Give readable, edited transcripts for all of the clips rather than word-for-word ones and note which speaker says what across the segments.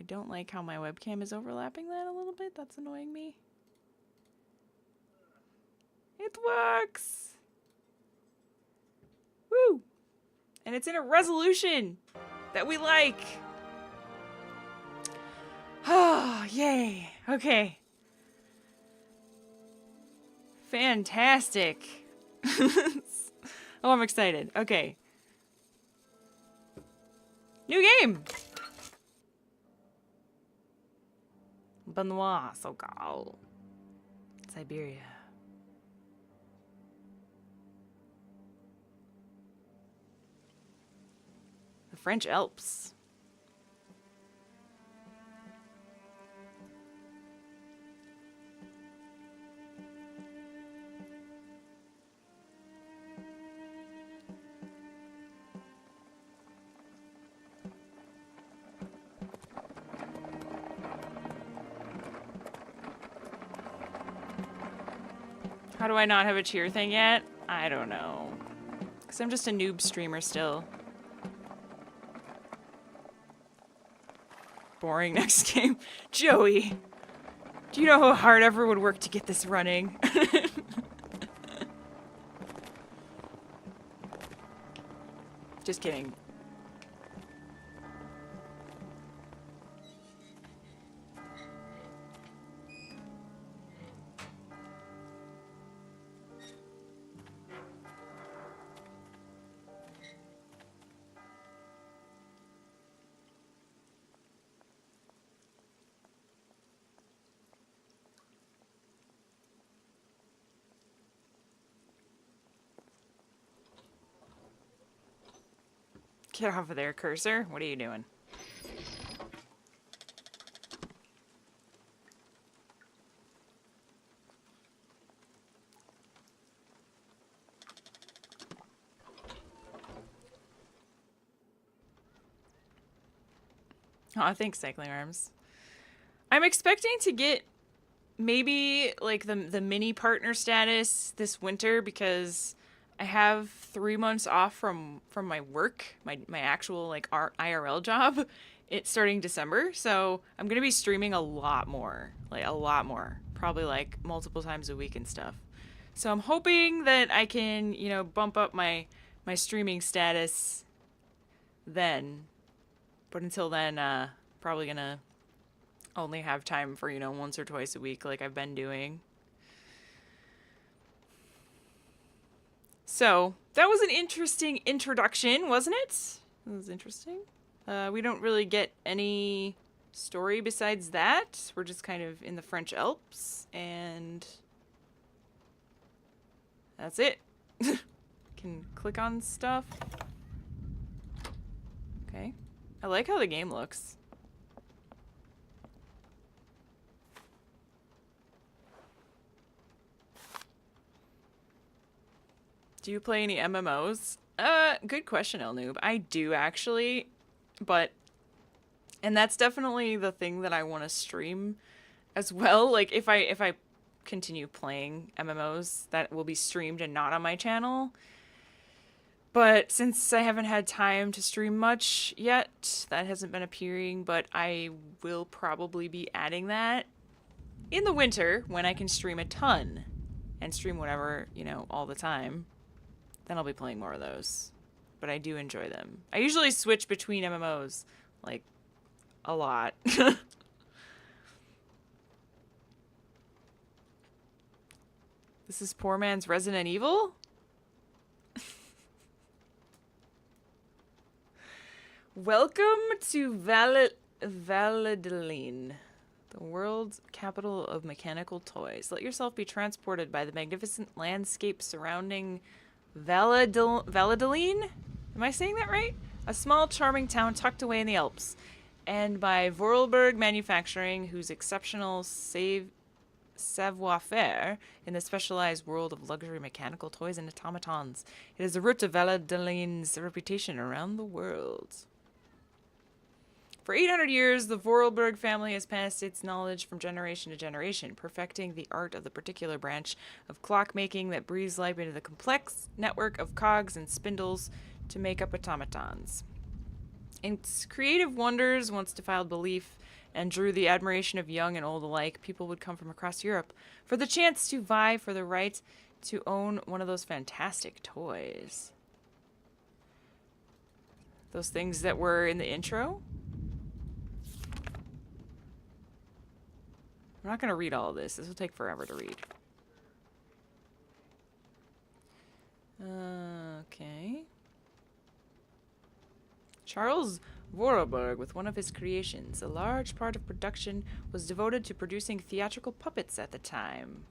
Speaker 1: don't like how my webcam is overlapping that a little bit. That's annoying me. It works! Woo! And it's in a resolution that we like. Oh, yay. Okay. Fantastic. Oh, I'm excited. Okay. New game! Benoit, so go. Siberia. The French Alps. How do I not have a cheer thing yet? I don't know. Because I'm just a noob streamer still. Boring next game. Joey! Do you know how hard everyone would work to get this running? Just kidding. Get off of there, cursor. What are you doing? Oh, thanks, Cycling Arms. I'm expecting to get maybe like the mini partner status this winter because I have 3 months off from my work, my actual like IRL job. It's starting December, so I'm gonna be streaming a lot more, probably like multiple times a week and stuff. So I'm hoping that I can, you know, bump up my streaming status then. But until then, probably gonna only have time for, you know, once or twice a week like I've been doing. So, that was an interesting introduction, wasn't it? It was interesting. We don't really get any story besides that. We're just kind of in the French Alps, and that's it. Can click on stuff. Okay. I like how the game looks. Do you play any MMOs? Good question, El Noob. I do actually, and that's definitely the thing that I want to stream as well. Like if I continue playing MMOs, that will be streamed and not on my channel. But since I haven't had time to stream much yet, that hasn't been appearing, but I will probably be adding that in the winter when I can stream a ton and stream whatever, you know, all the time. Then I'll be playing more of those. But I do enjoy them. I usually switch between MMOs, like, a lot. This is poor man's Resident Evil? Welcome to Valladolid, the world's capital of mechanical toys. Let yourself be transported by the magnificent landscape surrounding Valladolid? Am I saying that right? A small, charming town tucked away in the Alps. And by Vorarlberg Manufacturing, whose exceptional savoir-faire in the specialized world of luxury mechanical toys and automatons. It is the root of Valladolid's reputation around the world. For 800 years, the Vorarlberg family has passed its knowledge from generation to generation, perfecting the art of the particular branch of clockmaking that breathes life into the complex network of cogs and spindles to make up automatons. Its creative wonders once defiled belief and drew the admiration of young and old alike. People would come from across Europe for the chance to vie for the right to own one of those fantastic toys. Those things that were in the intro? I'm not going to read all of this. This will take forever to read. Okay. Charles Vorarlberg with one of his creations. A large part of production was devoted to producing theatrical puppets at the time.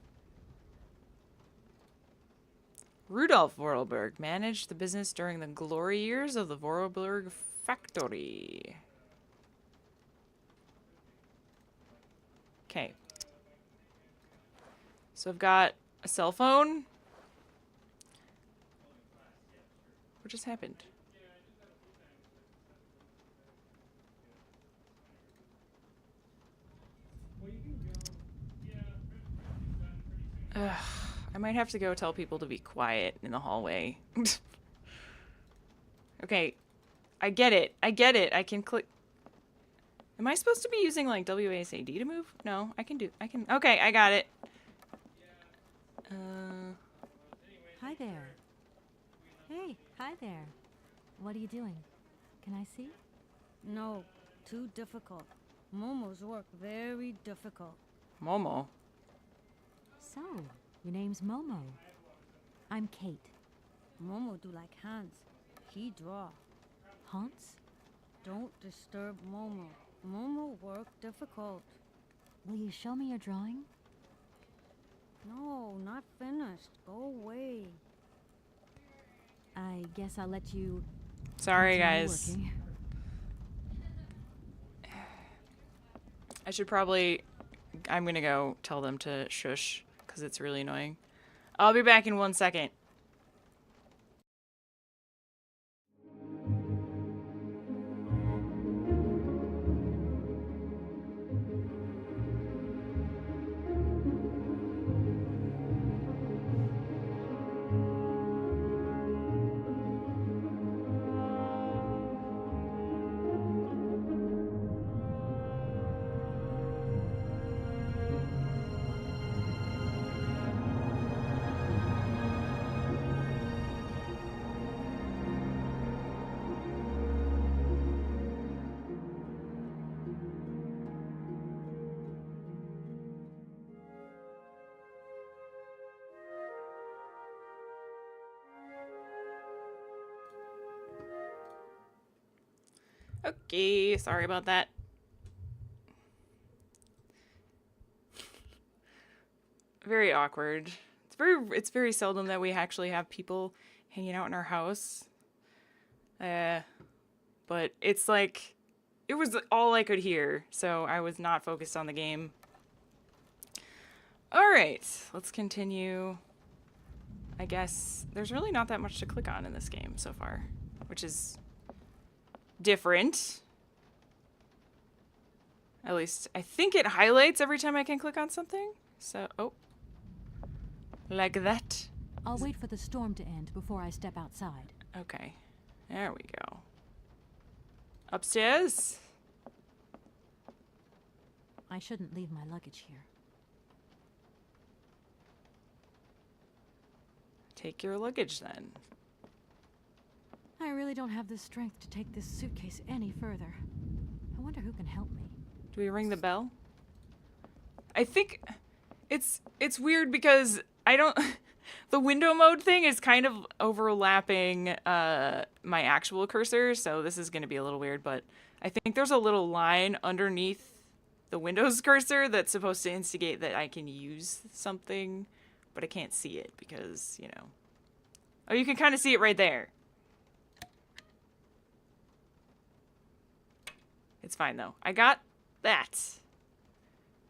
Speaker 1: Rudolf Vorarlberg managed the business during the glory years of the Vorarlberg factory. Okay. So I've got a cell phone. What just happened? Ugh, I might have to go tell people to be quiet in the hallway. Okay, I get it. I get it. I can click. Am I supposed to be using like WASD to move? No, I can. Okay, I got it.
Speaker 2: Hi there. Hey, hi there. What are you doing? Can I see?
Speaker 3: No, too difficult. Momo's work very difficult.
Speaker 1: Momo.
Speaker 2: So, your name's Momo. I'm Kate.
Speaker 3: Momo do like Hans. He draw.
Speaker 2: Hans?
Speaker 3: Don't disturb Momo. Momo work difficult.
Speaker 2: Will you show me your drawing?
Speaker 3: No, not finished. Go away.
Speaker 2: I guess I'll let you...
Speaker 1: Sorry,
Speaker 2: continue
Speaker 1: guys.
Speaker 2: working.
Speaker 1: I should probably... I'm gonna go tell them to shush, because it's really annoying. I'll be back in 1 second. Okay, sorry about that. Very awkward. It's very seldom that we actually have people hanging out in our house. But it's like it was all I could hear, so I was not focused on the game. All right, let's continue. I guess there's really not that much to click on in this game so far, which is different. At least I think it highlights every time I can click on something. So, oh. Like that.
Speaker 2: I'll wait for the storm to end before I step outside.
Speaker 1: Okay. There we go. Upstairs?
Speaker 2: I shouldn't leave my luggage here.
Speaker 1: Take your luggage then.
Speaker 2: I really don't have the strength to take this suitcase any further. I wonder who can help me.
Speaker 1: Do we ring the bell? I think it's weird because I don't the window mode thing is kind of overlapping my actual cursor, so this is going to be a little weird, but I think there's a little line underneath the Windows cursor that's supposed to instigate that I can use something, but I can't see it because, you know. Oh, you can kind of see it right there. It's fine though. I got that.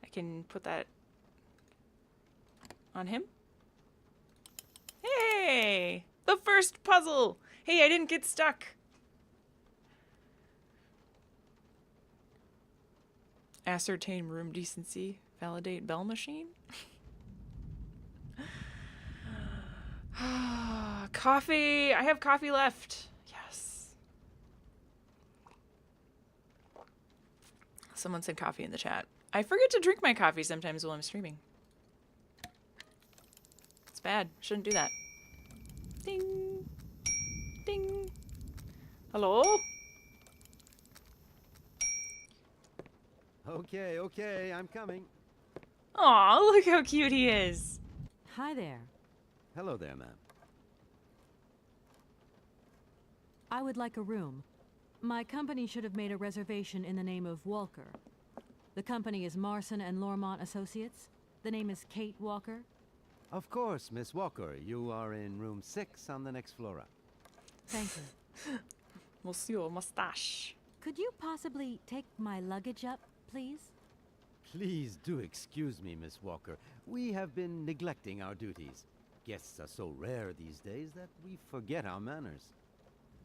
Speaker 1: I can put that on him. Hey! The first puzzle! Hey, I didn't get stuck. Ascertain room decency. Validate bell machine. Coffee. I have coffee left. Yes. Someone said coffee in the chat. I forget to drink my coffee sometimes while I'm streaming. It's bad. Shouldn't do that. Ding. Ding. Hello?
Speaker 4: Okay, okay, I'm coming.
Speaker 1: Aw, look how cute he is.
Speaker 2: Hi there.
Speaker 4: Hello there, ma'am.
Speaker 2: I would like a room. My company should have made a reservation in the name of Walker. The company is Marson and Lormont Associates. The name is Kate Walker.
Speaker 4: Of course, Miss Walker. You are in room 6 on the next floor up.
Speaker 2: Thank you.
Speaker 1: Monsieur Mustache.
Speaker 2: Could you possibly take my luggage up, please?
Speaker 4: Please do excuse me, Miss Walker. We have been neglecting our duties. Guests are so rare these days that we forget our manners.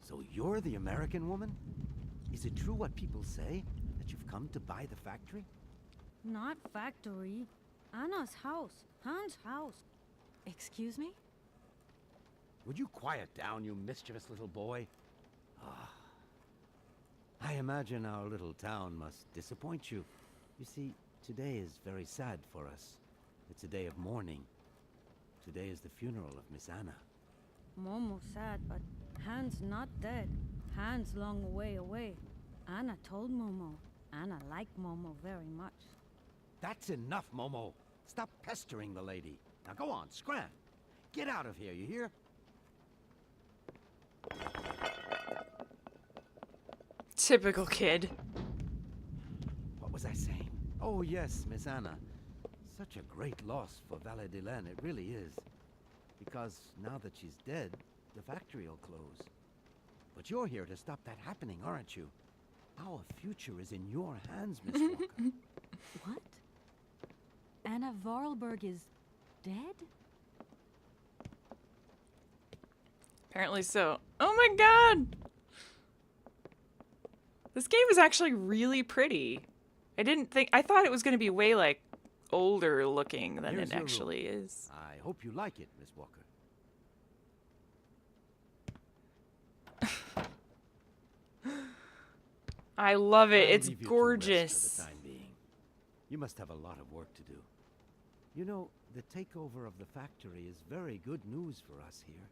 Speaker 4: So you're the American woman? Is it true what people say? That you've come to buy the factory?
Speaker 3: Not factory. Anna's house. Hans' house.
Speaker 2: Excuse me?
Speaker 4: Would you quiet down, you mischievous little boy? Ah. I imagine our little town must disappoint you. You see, today is very sad for us. It's a day of mourning. Today is the funeral of Miss Anna.
Speaker 3: Momo sad, but Hans not dead. Hans long way away. Anna told Momo. Anna liked Momo very much.
Speaker 4: That's enough, Momo. Stop pestering the lady. Now go on, scram. Get out of here, you hear?
Speaker 1: Typical kid.
Speaker 4: What was I saying? Oh yes, Miss Anna. Such a great loss for Valadilene, it really is. Because now that she's dead, the factory will close. But you're here to stop that happening, aren't you? Our future is in your hands, Miss Walker.
Speaker 2: What? Anna Vorarlberg is dead?
Speaker 1: Apparently so. Oh my god! This game is actually really pretty. I thought it was going to be way, like, older looking than
Speaker 4: Here's
Speaker 1: it
Speaker 4: your
Speaker 1: actually
Speaker 4: room.
Speaker 1: is.
Speaker 4: I hope you like it, Miss Walker.
Speaker 1: I love it.
Speaker 4: I'll
Speaker 1: It's
Speaker 4: leave you to rest
Speaker 1: gorgeous.
Speaker 4: for the time being. You must have a lot of work to do. You know, the takeover of the factory is very good news for us here.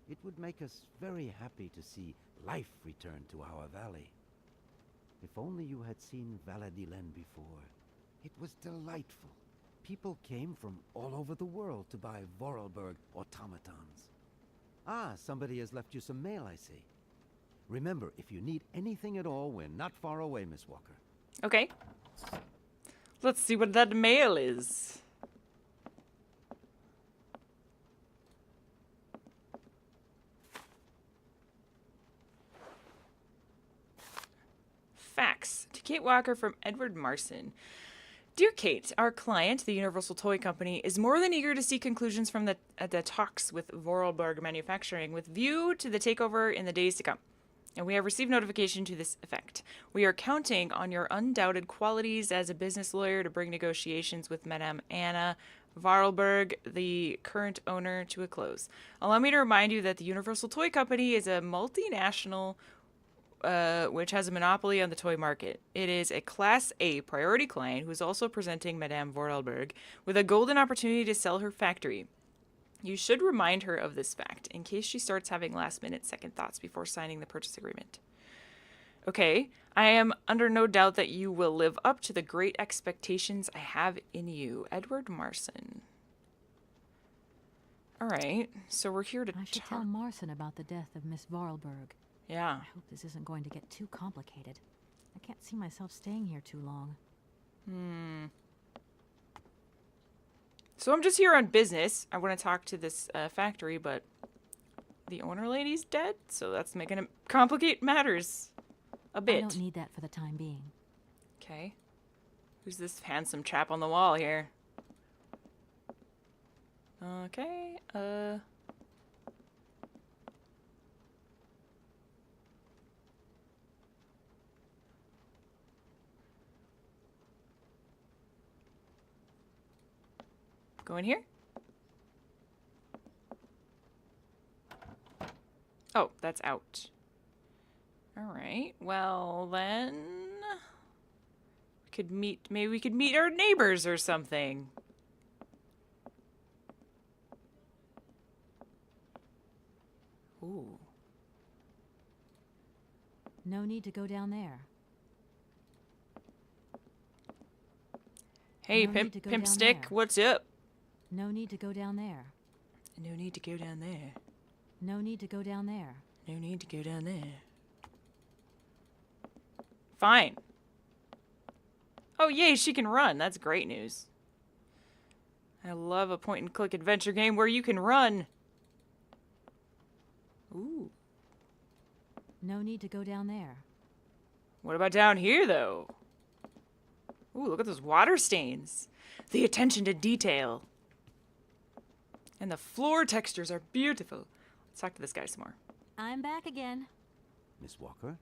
Speaker 4: It would make us very happy to see life return to our valley. If only you had seen Valadilene before. It was delightful. People came from all over the world to buy Vorarlberg automatons. Ah, somebody has left you some mail, I see. Remember, if you need anything at all, we're not far away, Miss Walker.
Speaker 1: Okay. Let's see what that mail is. Fax to Kate Walker from Edward Marson. Dear Kate, our client, the Universal Toy Company, is more than eager to see conclusions from the talks with Vorarlberg Manufacturing with view to the takeover in the days to come. And we have received notification to this effect. We are counting on your undoubted qualities as a business lawyer to bring negotiations with Madame Anna Vorarlberg, the current owner, to a close. Allow me to remind you that the Universal Toy Company is a multinational which has a monopoly on the toy market. It is a Class A priority client who is also presenting Madame Vorarlberg with a golden opportunity to sell her factory. You should remind her of this fact in case she starts having last-minute second thoughts before signing the purchase agreement. Okay, I am under no doubt that you will live up to the great expectations I have in you. Edward Marson. Alright, so we're here to
Speaker 2: I should tell Marson about the death of Miss Vorarlberg.
Speaker 1: Yeah.
Speaker 2: I hope this isn't going to get too complicated. I can't see myself staying here too long.
Speaker 1: So I'm just here on business. I want to talk to this factory, but the owner lady's dead, so that's making it complicate matters a bit.
Speaker 2: I don't need that for the time being.
Speaker 1: Okay. Who's this handsome chap on the wall here? Okay, go in here? Oh, that's out. Alright, well then... Maybe we could meet our neighbors or something. Ooh.
Speaker 2: No need to go down there.
Speaker 1: Hey,
Speaker 2: No need
Speaker 1: pimp,
Speaker 2: to go
Speaker 1: pimp
Speaker 2: down
Speaker 1: stick,
Speaker 2: there.
Speaker 1: what's up?
Speaker 2: No need to go down there.
Speaker 1: No need to go down there.
Speaker 2: No need to go down there.
Speaker 1: No need to go down there. Fine. Oh, yay, she can run. That's great news. I love a point-and-click adventure game where you can run. Ooh.
Speaker 2: No need to go down there.
Speaker 1: What about down here, though? Ooh, look at those water stains. The attention to detail. And the floor textures are beautiful. Let's talk to this guy some more.
Speaker 2: I'm back again.
Speaker 4: Miss Walker?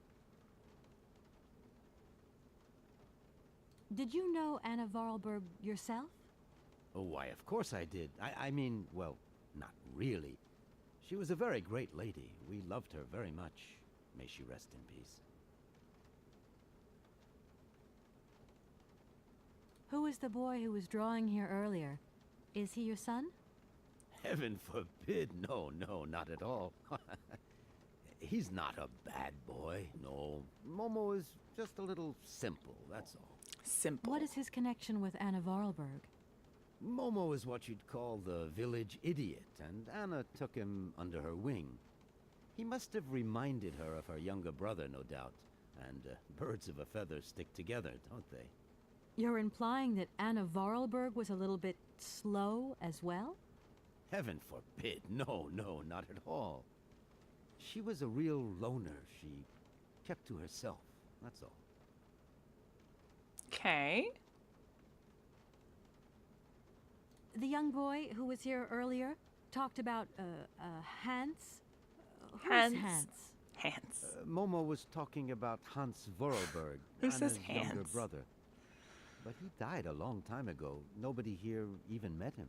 Speaker 2: Did you know Anna Vorarlberg yourself?
Speaker 4: Oh, why, of course I did. I mean, well, not really. She was a very great lady. We loved her very much. May she rest in peace.
Speaker 2: Who is the boy who was drawing here earlier? Is he your son?
Speaker 4: Heaven forbid. No, not at all. He's not a bad boy. No, Momo is just a little simple, that's all.
Speaker 1: Simple.
Speaker 2: What is his connection with Anna Vorarlberg?
Speaker 4: Momo is what you'd call the village idiot, and Anna took him under her wing. He must have reminded her of her younger brother, no doubt. And birds of a feather stick together, don't they?
Speaker 2: You're implying that Anna Vorarlberg was a little bit slow as well?
Speaker 4: Heaven forbid. No, not at all. She was a real loner. She kept to herself, that's all.
Speaker 1: Okay.
Speaker 2: The young boy who was here earlier talked about, Hans? Who's
Speaker 1: Hans.
Speaker 2: Hans?
Speaker 1: Hans.
Speaker 4: Momo was talking about Hans Vorarlberg,
Speaker 1: Who says
Speaker 4: Anna's younger
Speaker 1: Hans?
Speaker 4: brother. But he died a long time ago. Nobody here even met him.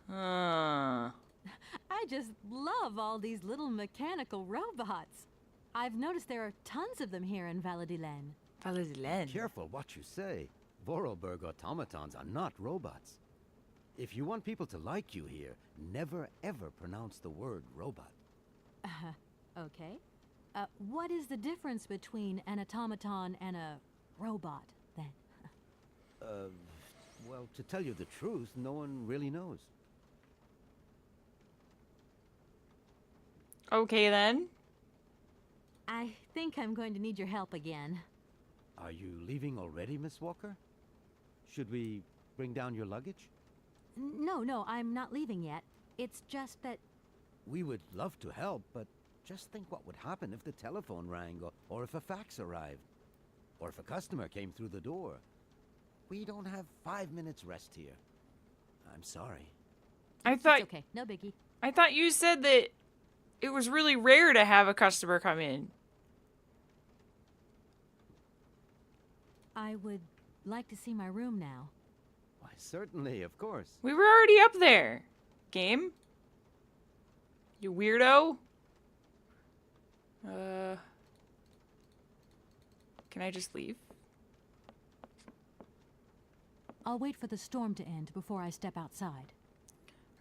Speaker 2: I just love all these little mechanical robots. I've noticed there are tons of them here in Valadilen.
Speaker 1: Valadilen.
Speaker 4: Careful what you say. Vorarlberg automatons are not robots. If you want people to like you here, never ever pronounce the word robot.
Speaker 2: Okay. What is the difference between an automaton and a robot, then?
Speaker 4: Well, to tell you the truth, no one really knows.
Speaker 1: Okay, then.
Speaker 2: I think I'm going to need your help again.
Speaker 4: Are you leaving already, Miss Walker? Should we bring down your luggage?
Speaker 2: No, I'm not leaving yet. It's just that...
Speaker 4: We would love to help, but just think what would happen if the telephone rang, or if a fax arrived, or if a customer came through the door. We don't have 5 minutes rest here. I'm sorry.
Speaker 1: I thought
Speaker 2: It's okay, no biggie.
Speaker 1: I thought you said that it was really rare to have a customer come in.
Speaker 2: I would like to see my room now.
Speaker 4: Why, certainly, of course.
Speaker 1: We were already up there. Game? You weirdo? Can I just leave?
Speaker 2: I'll wait for the storm to end before I step outside.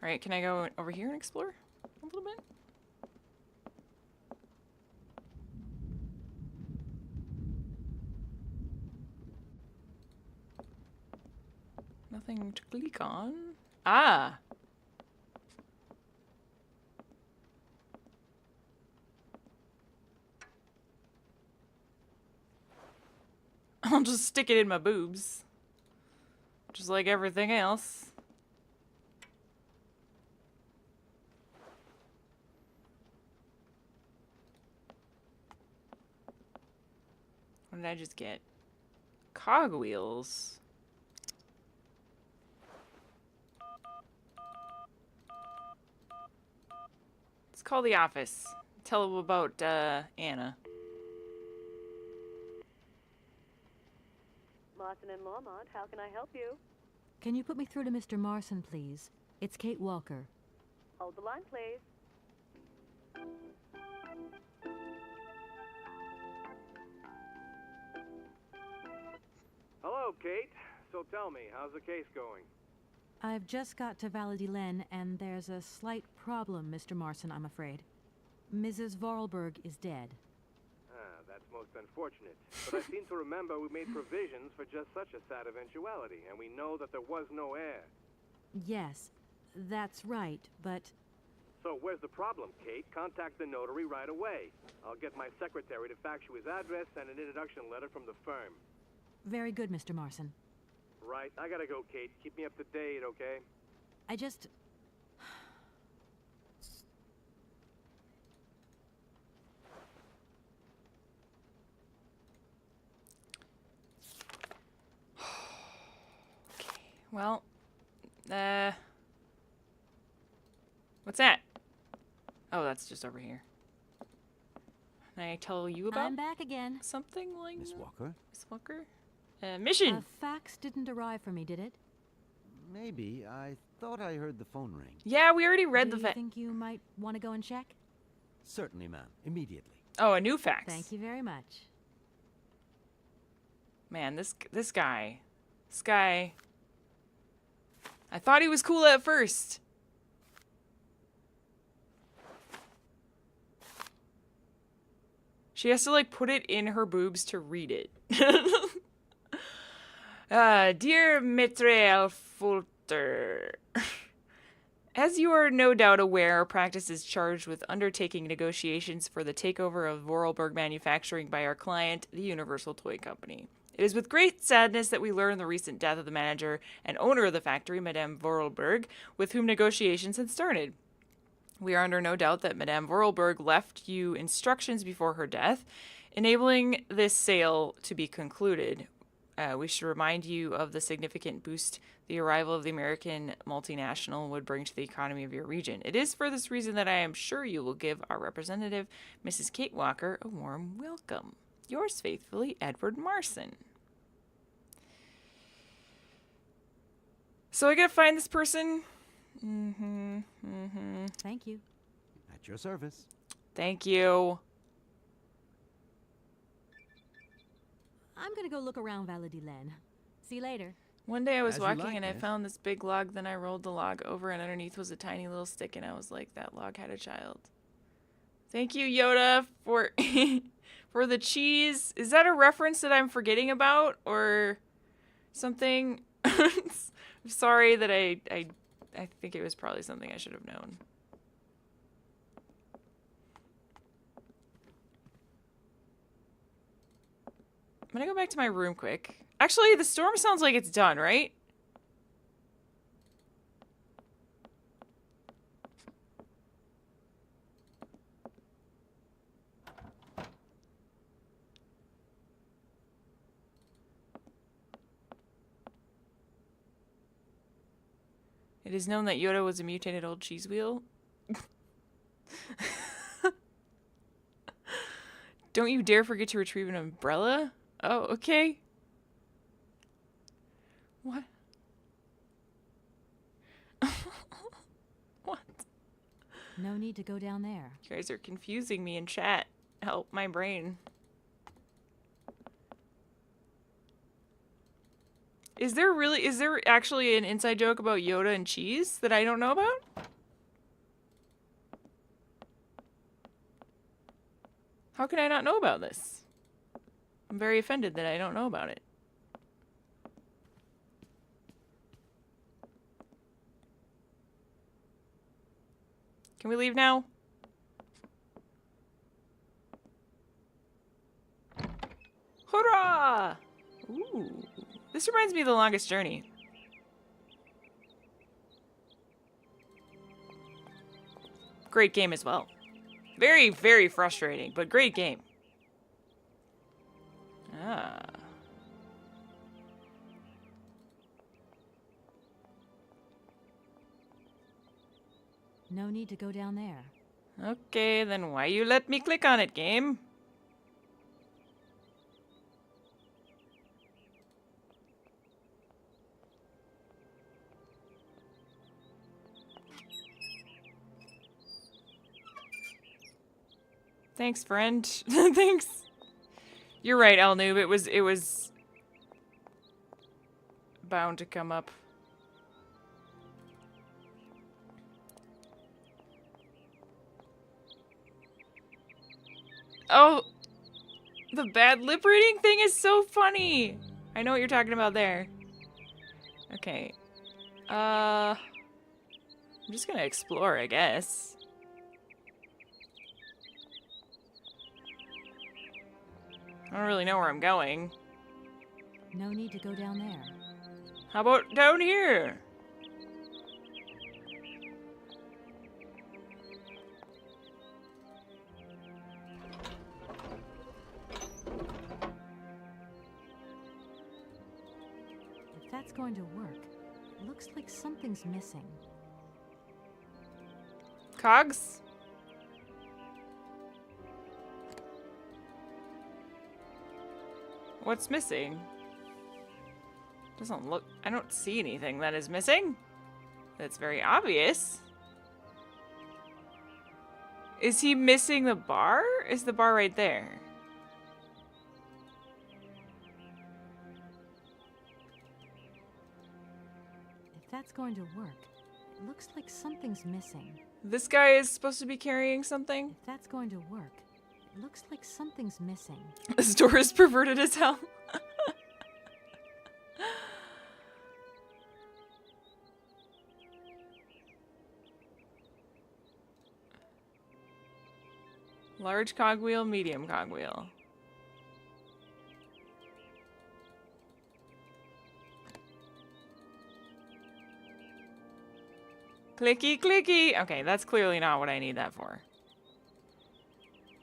Speaker 1: Alright, can I go over here and explore a little bit? Nothing to click on. Ah! I'll just stick it in my boobs. Just like everything else. What did I just get? Cogwheels. Let's call the office. Tell them about, Anna.
Speaker 5: Martin and Lormont, how can I help you?
Speaker 2: Can you put me through to Mr. Marson, please? It's Kate Walker.
Speaker 5: Hold the line, please.
Speaker 6: Kate. So tell me, how's the case going?
Speaker 2: I've just got to Valadilen, and there's a slight problem, Mr. Marson, I'm afraid. Mrs. Vorarlberg is dead.
Speaker 6: Ah, that's most unfortunate. But I seem to remember we made provisions for just such a sad eventuality, and we know that there was no heir.
Speaker 2: Yes, that's right, but...
Speaker 6: So where's the problem, Kate? Contact the notary right away. I'll get my secretary to fax you his address and an introduction letter from the firm.
Speaker 2: Very good, Mr. Marson.
Speaker 6: Right, I gotta go, Kate. Keep me up to date, okay?
Speaker 2: I just...
Speaker 1: Well, what's that? Oh, that's just over here. Can I tell you about
Speaker 2: I'm back again.
Speaker 1: something like
Speaker 4: Miss
Speaker 1: that?
Speaker 4: Walker?
Speaker 1: Miss Walker? Mission!
Speaker 2: A fax didn't arrive for me, did it?
Speaker 4: Maybe. I thought I heard the phone ring.
Speaker 1: Yeah, we already read
Speaker 2: Do
Speaker 1: the
Speaker 2: you
Speaker 1: fax.
Speaker 2: think you might want to go and check?
Speaker 4: Certainly, ma'am. Immediately.
Speaker 1: Oh, a new fax.
Speaker 2: Thank you very much.
Speaker 1: Man, this guy. This guy. I thought he was cool at first. She has to, like, put it in her boobs to read it. Dear Mitrael Fulter, as you are no doubt aware, our practice is charged with undertaking negotiations for the takeover of Vorarlberg Manufacturing by our client, the Universal Toy Company. It is with great sadness that we learn the recent death of the manager and owner of the factory, Madame Vorarlberg, with whom negotiations had started. We are under no doubt that Madame Vorarlberg left you instructions before her death, enabling this sale to be concluded. We should remind you of the significant boost the arrival of the American multinational would bring to the economy of your region. It is for this reason that I am sure you will give our representative, Mrs. Kate Walker, a warm welcome. Yours faithfully, Edward Marson. So I gotta find this person.
Speaker 2: Thank you.
Speaker 4: At your service.
Speaker 1: Thank you.
Speaker 2: I'm gonna go look around Valadilen. See you later.
Speaker 1: One day I was
Speaker 4: As you
Speaker 1: walking
Speaker 4: like,
Speaker 1: and I
Speaker 4: miss.
Speaker 1: found this big log, then I rolled the log over and underneath was a tiny little stick and I was like, that log had a child. Thank you, Yoda, for for the cheese. Is that a reference that I'm forgetting about or something? I'm sorry that I think it was probably something I should have known. I'm gonna go back to my room quick. Actually, the storm sounds like it's done, right? It is known that Yoda was a mutated old cheese wheel. Don't you dare forget to retrieve an umbrella? Oh, okay. What? What?
Speaker 2: No need to go down there.
Speaker 1: You guys are confusing me in chat. Help my brain. Is there actually an inside joke about Yoda and cheese that I don't know about? How can I not know about this? I'm very offended that I don't know about it. Can we leave now? Hurrah! Ooh. This reminds me of The Longest Journey. Great game as well. Very, very frustrating, but great game. Ah.
Speaker 2: No need to go down there.
Speaker 1: Okay, then why you let me click on it, game? Thanks, friend. Thanks. You're right, El Noob. It was bound to come up. Oh, the bad lip reading thing is so funny. I know what you're talking about there. Okay. I'm just gonna explore, I guess. I don't really know where I'm going.
Speaker 2: No need to go down there.
Speaker 1: How about down here?
Speaker 2: If that's going to work, it looks like something's missing.
Speaker 1: Cogs? What's missing? Doesn't look... I don't see anything that is missing. That's very obvious. Is he missing the bar? Is the bar right there?
Speaker 2: If that's going to work, it looks like something's missing.
Speaker 1: This guy is supposed to be carrying something?
Speaker 2: If that's going to work, it looks like something's missing.
Speaker 1: This door is perverted as hell. Large cogwheel, medium cogwheel. Clicky, clicky. Okay, that's clearly not what I need that for.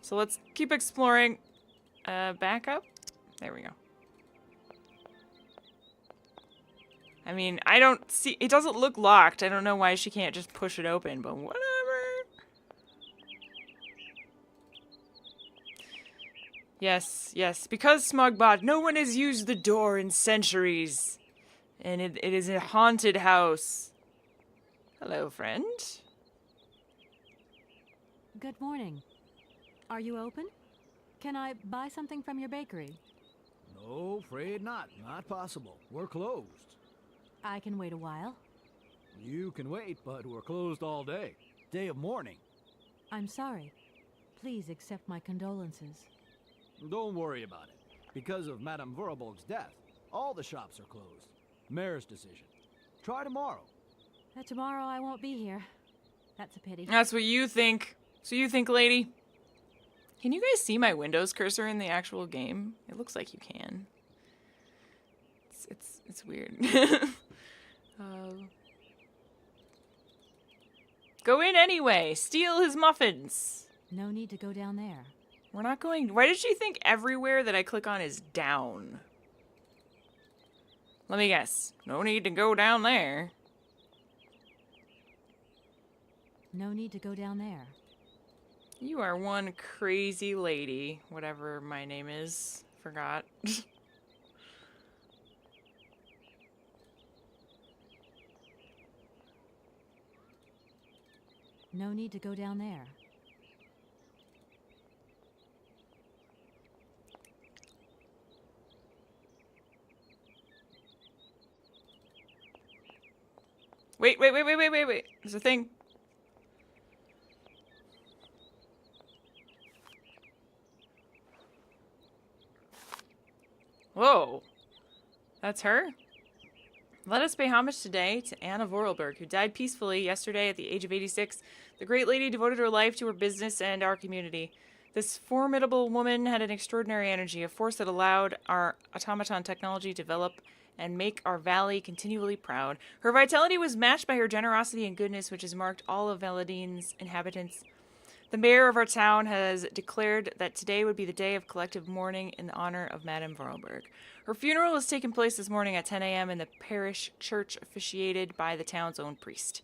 Speaker 1: So let's keep exploring. Back up. There we go. I mean, I don't see... It doesn't look locked. I don't know why she can't just push it open, but whatever. Yes, yes. Because Smugbot, no one has used the door in centuries. And it is a haunted house. Hello, friend.
Speaker 2: Good morning. Are you open? Can I buy something from your bakery?
Speaker 7: No, afraid not. Not possible. We're closed.
Speaker 2: I can wait a while.
Speaker 7: You can wait, but we're closed all day. Day of mourning.
Speaker 2: I'm sorry. Please accept my condolences.
Speaker 7: Don't worry about it. Because of Madame Vorarlberg's death, all the shops are closed. Mayor's decision. Try tomorrow.
Speaker 2: Tomorrow I won't be here. That's a pity.
Speaker 1: That's what you think. So you think, lady? Can you guys see my Windows cursor in the actual game? It looks like you can. It's weird. Go in anyway. Steal his muffins.
Speaker 2: No need to go down there.
Speaker 1: We're not going... Why did she think everywhere that I click on is down? Let me guess. No need to go down there.
Speaker 2: No need to go down there.
Speaker 1: You are one crazy lady. Whatever my name is. Forgot.
Speaker 2: No need to go down there.
Speaker 1: Wait. There's a thing. Whoa. That's her? Let us pay homage today to Anna Vorarlberg, who died peacefully yesterday at the age of 86. The great lady devoted her life to her business and our community. This formidable woman had an extraordinary energy, a force that allowed our automaton technology to develop and make our valley continually proud. Her vitality was matched by her generosity and goodness, which has marked all of Valadine's inhabitants. The mayor of our town has declared that today would be the day of collective mourning in honor of Madame Vorarlberg. Her funeral has taken place this morning at 10 a.m. in the parish church officiated by the town's own priest.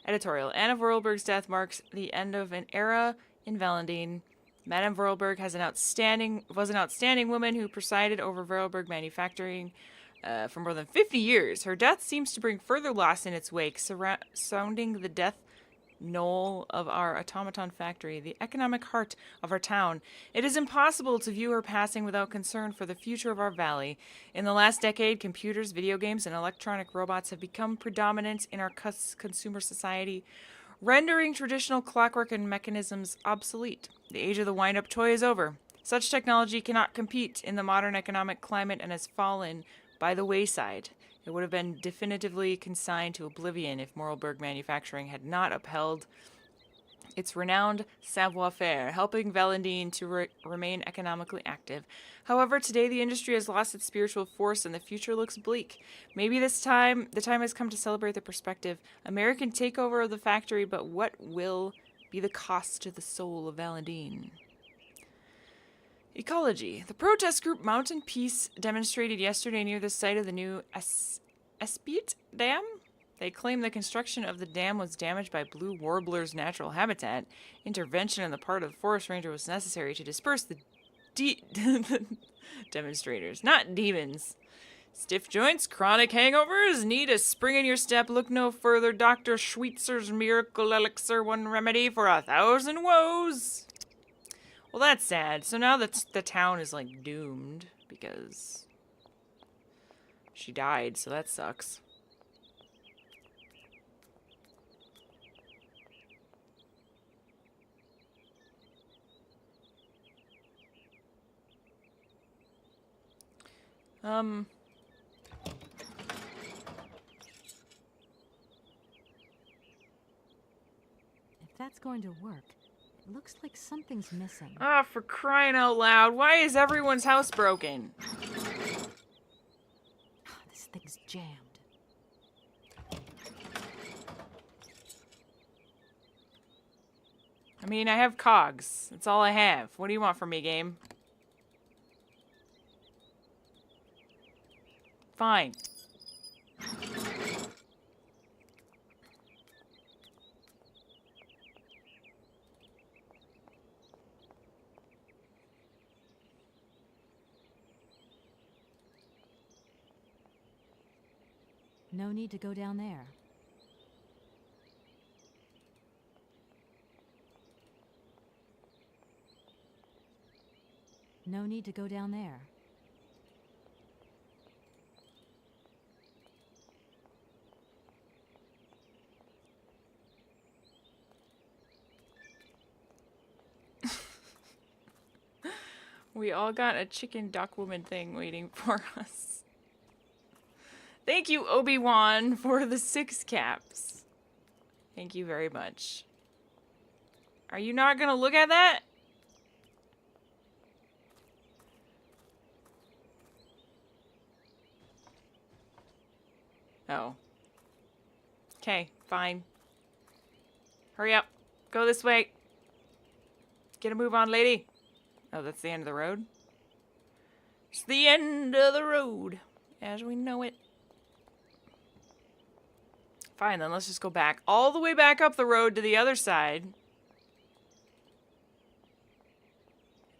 Speaker 1: Editorial. Anna Vorarlberg's death marks the end of an era in Valadine. Madame Vorarlberg was an outstanding woman who presided over Vorarlberg manufacturing for more than 50 years. Her death seems to bring further loss in its wake, surrounding the death knoll of our automaton factory, the economic heart of our town, it is impossible to view her passing without concern for the future of our valley. In the last decade, computers, video games, and electronic robots have become predominant in our consumer society, rendering traditional clockwork and mechanisms obsolete. The age of the wind-up toy is over. Such technology cannot compete in the modern economic climate and has fallen by the wayside. It would have been definitively consigned to oblivion if Moralberg Manufacturing had not upheld its renowned savoir-faire, helping Valentin to remain economically active. However, today the industry has lost its spiritual force and the future looks bleak. Maybe the time has come to celebrate the prospective American takeover of the factory, but what will be the cost to the soul of Valentin? Ecology. The protest group Mountain Peace demonstrated yesterday near the site of the new Espete Dam. They claim the construction of the dam was damaged by blue warbler's natural habitat. Intervention on the part of the forest ranger was necessary to disperse the demonstrators, not demons. Stiff joints, chronic hangovers, need a spring in your step. Look no further. Dr. Schweitzer's miracle elixir, one remedy for 1,000 woes. Well, that's sad. So now that the town is, like, doomed because she died, so that sucks.
Speaker 2: If that's going to work, it looks like something's missing.
Speaker 1: Ah, for crying out loud. Why is everyone's house broken?
Speaker 2: This thing's jammed.
Speaker 1: I mean, I have cogs. That's all I have. What do you want from me, game? Fine.
Speaker 2: No need to go down there. No need to go down there.
Speaker 1: We all got a chicken duck woman thing waiting for us. Thank you, Obi-Wan, for the 6 caps. Thank you very much. Are you not gonna look at that? Oh. Okay, fine. Hurry up. Go this way. Get a move on, lady. Oh, that's the end of the road? It's the end of the road, as we know it. Fine, then let's just go back. All the way back up the road to the other side.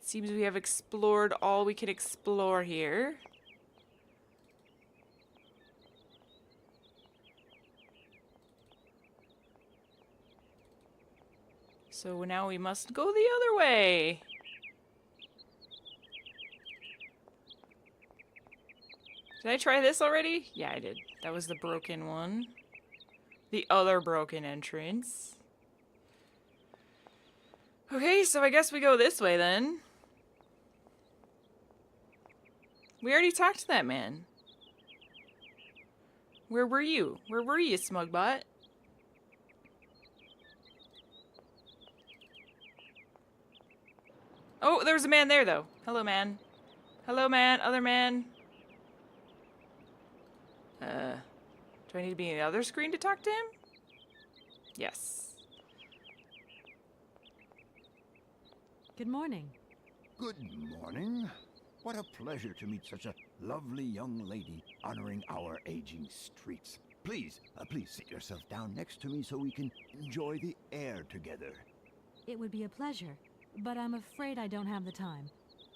Speaker 1: It seems we have explored all we can explore here. So now we must go the other way. Did I try this already? Yeah, I did. That was the broken one. The other broken entrance. Okay, so I guess we go this way then. We already talked to that man. Where were you? Where were you, Smugbot? Oh, there was a man there, though. Hello, man. Hello, man. Other man. Do I need to be in the other screen to talk to him? Yes.
Speaker 2: Good morning.
Speaker 8: Good morning. What a pleasure to meet such a lovely young lady honoring our aging streets. Please sit yourself down next to me so we can enjoy the air together.
Speaker 2: It would be a pleasure, but I'm afraid I don't have the time.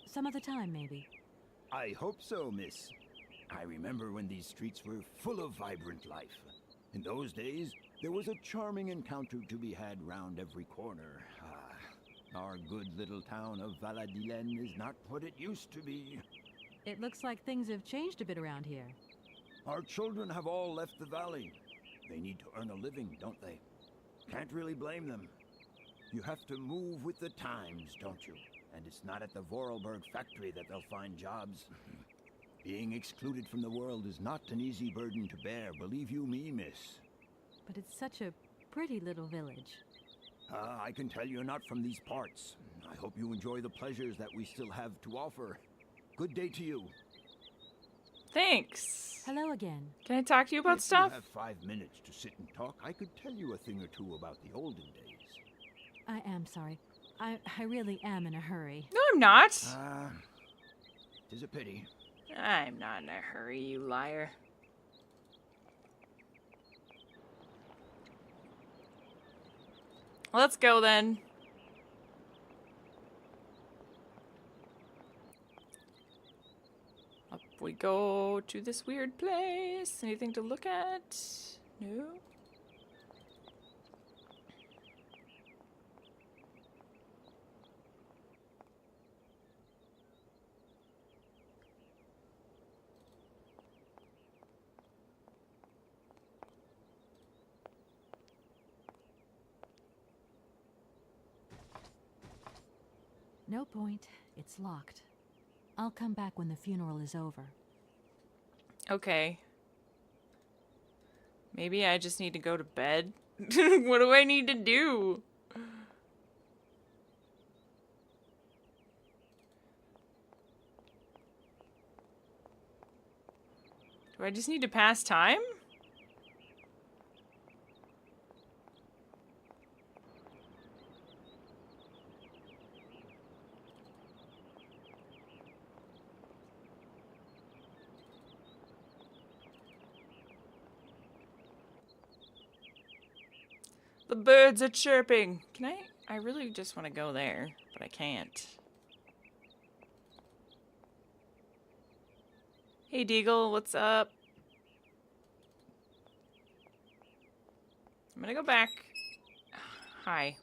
Speaker 2: Some other time, maybe.
Speaker 8: I hope so, miss. I remember when these streets were full of vibrant life. In those days, There was a charming encounter to be had round every corner. Our good little town of Valadilen is not what it used to be.
Speaker 2: It looks like things have changed a bit around here.
Speaker 8: Our children have all left the valley. They need to earn a living, don't they? Can't really blame them. You have to move with the times, don't you? And it's not at the Vorarlberg factory that they'll find jobs. Being excluded from the world is not an easy burden to bear, believe you me, miss.
Speaker 2: But it's such a pretty little village.
Speaker 8: I can tell you're not from these parts. I hope you enjoy the pleasures that we still have to offer. Good day to you.
Speaker 1: Thanks.
Speaker 2: Hello again.
Speaker 1: Can I talk to you about stuff?
Speaker 8: If you have 5 minutes to sit and talk, I could tell you a thing or two about the olden days.
Speaker 2: I am sorry. I really am in a hurry.
Speaker 1: No, I'm not.
Speaker 8: Tis a pity.
Speaker 1: I'm not in a hurry, you liar. Let's go then. Up we go to this weird place. Anything to look at? No.
Speaker 2: No point. It's locked. I'll come back when the funeral is over.
Speaker 1: Okay. Maybe I just need to go to bed? What do I need to do? Do I just need to pass time? The birds are chirping. Can I really just want to go there, but I can't. Hey Deagle, what's up? I'm gonna go back. Hi.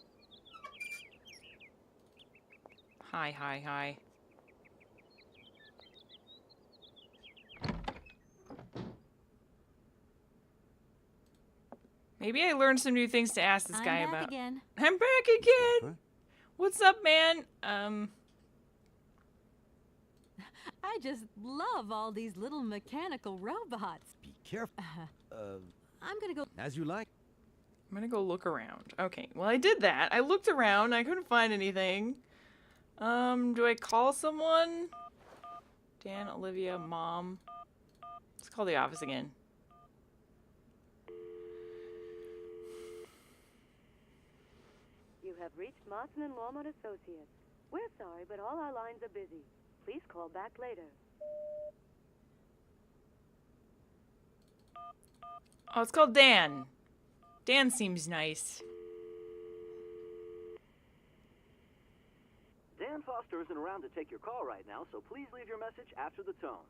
Speaker 1: Hi. Maybe I learned some new things to ask this guy about.
Speaker 2: Again.
Speaker 1: I'm back again.
Speaker 4: Huh?
Speaker 1: What's up, man?
Speaker 2: I just love all these little mechanical robots.
Speaker 4: Be careful.
Speaker 2: I'm gonna go.
Speaker 4: As you like.
Speaker 1: I'm gonna go look around. Okay, well I did that. I looked around. I couldn't find anything. Do I call someone? Dan, Olivia, Mom. Let's call the office again.
Speaker 5: You have reached Martin and Lormont Associates. We're sorry, but all our lines are busy. Please call back later.
Speaker 1: Oh, it's called Dan. Dan seems nice.
Speaker 9: Dan Foster isn't around to take your call right now, so please leave your message after the tone.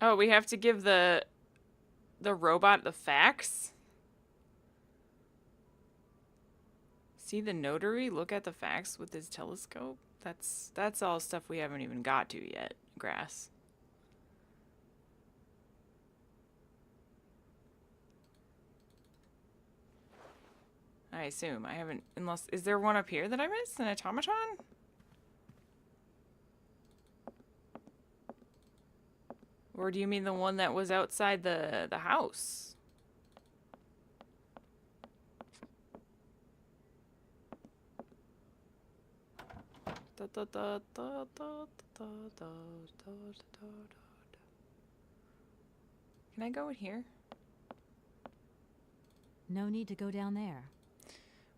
Speaker 1: Oh, we have to give the robot the facts? See the notary look at the facts with his telescope? That's all stuff we haven't even got to yet. Grass. I assume. I haven't, unless, is there one up here that I missed? An automaton? Or do you mean the one that was outside the house? Can I go in here?
Speaker 2: No need to go down there.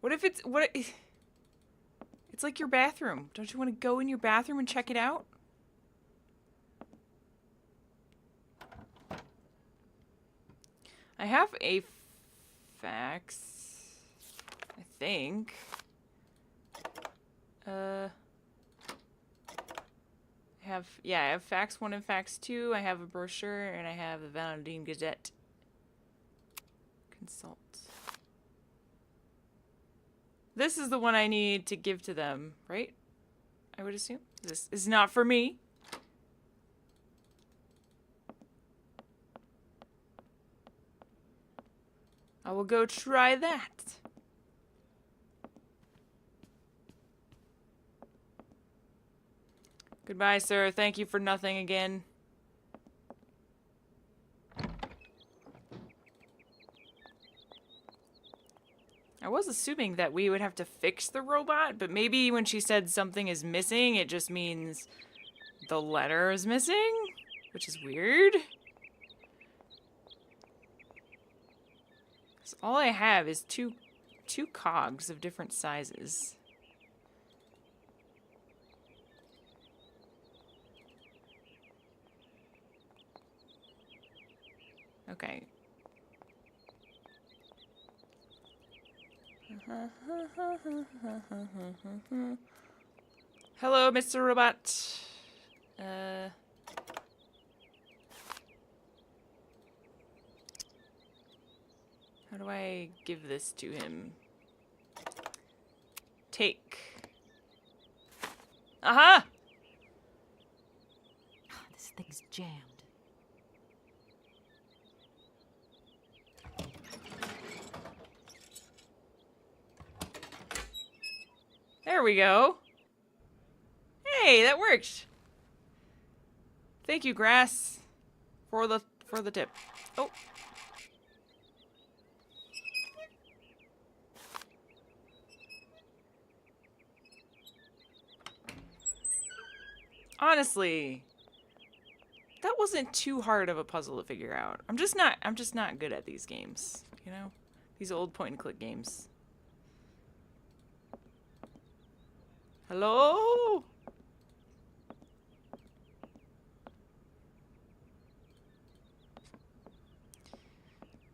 Speaker 1: What if it's It's like your bathroom. Don't you want to go in your bathroom and check it out? I have a fax, I think. I have fax 1 and fax 2. I have a brochure, and I have the Valentine Gazette. Consult. This is the one I need to give to them, right? I would assume. This is not for me. I will go try that. Goodbye, sir. Thank you for nothing again. I was assuming that we would have to fix the robot, but maybe when she said something is missing, it just means the letter is missing, which is weird. 'Cause all I have is two cogs of different sizes. Okay. Hello, Mr. Robot. How do I give this to him? Take. Aha!
Speaker 2: This thing's jammed.
Speaker 1: There we go. Hey, that worked. Thank you, Grass, for the tip. Oh. Honestly, that wasn't too hard of a puzzle to figure out. I'm just not good at these games, you know? These old point and click games. Hello?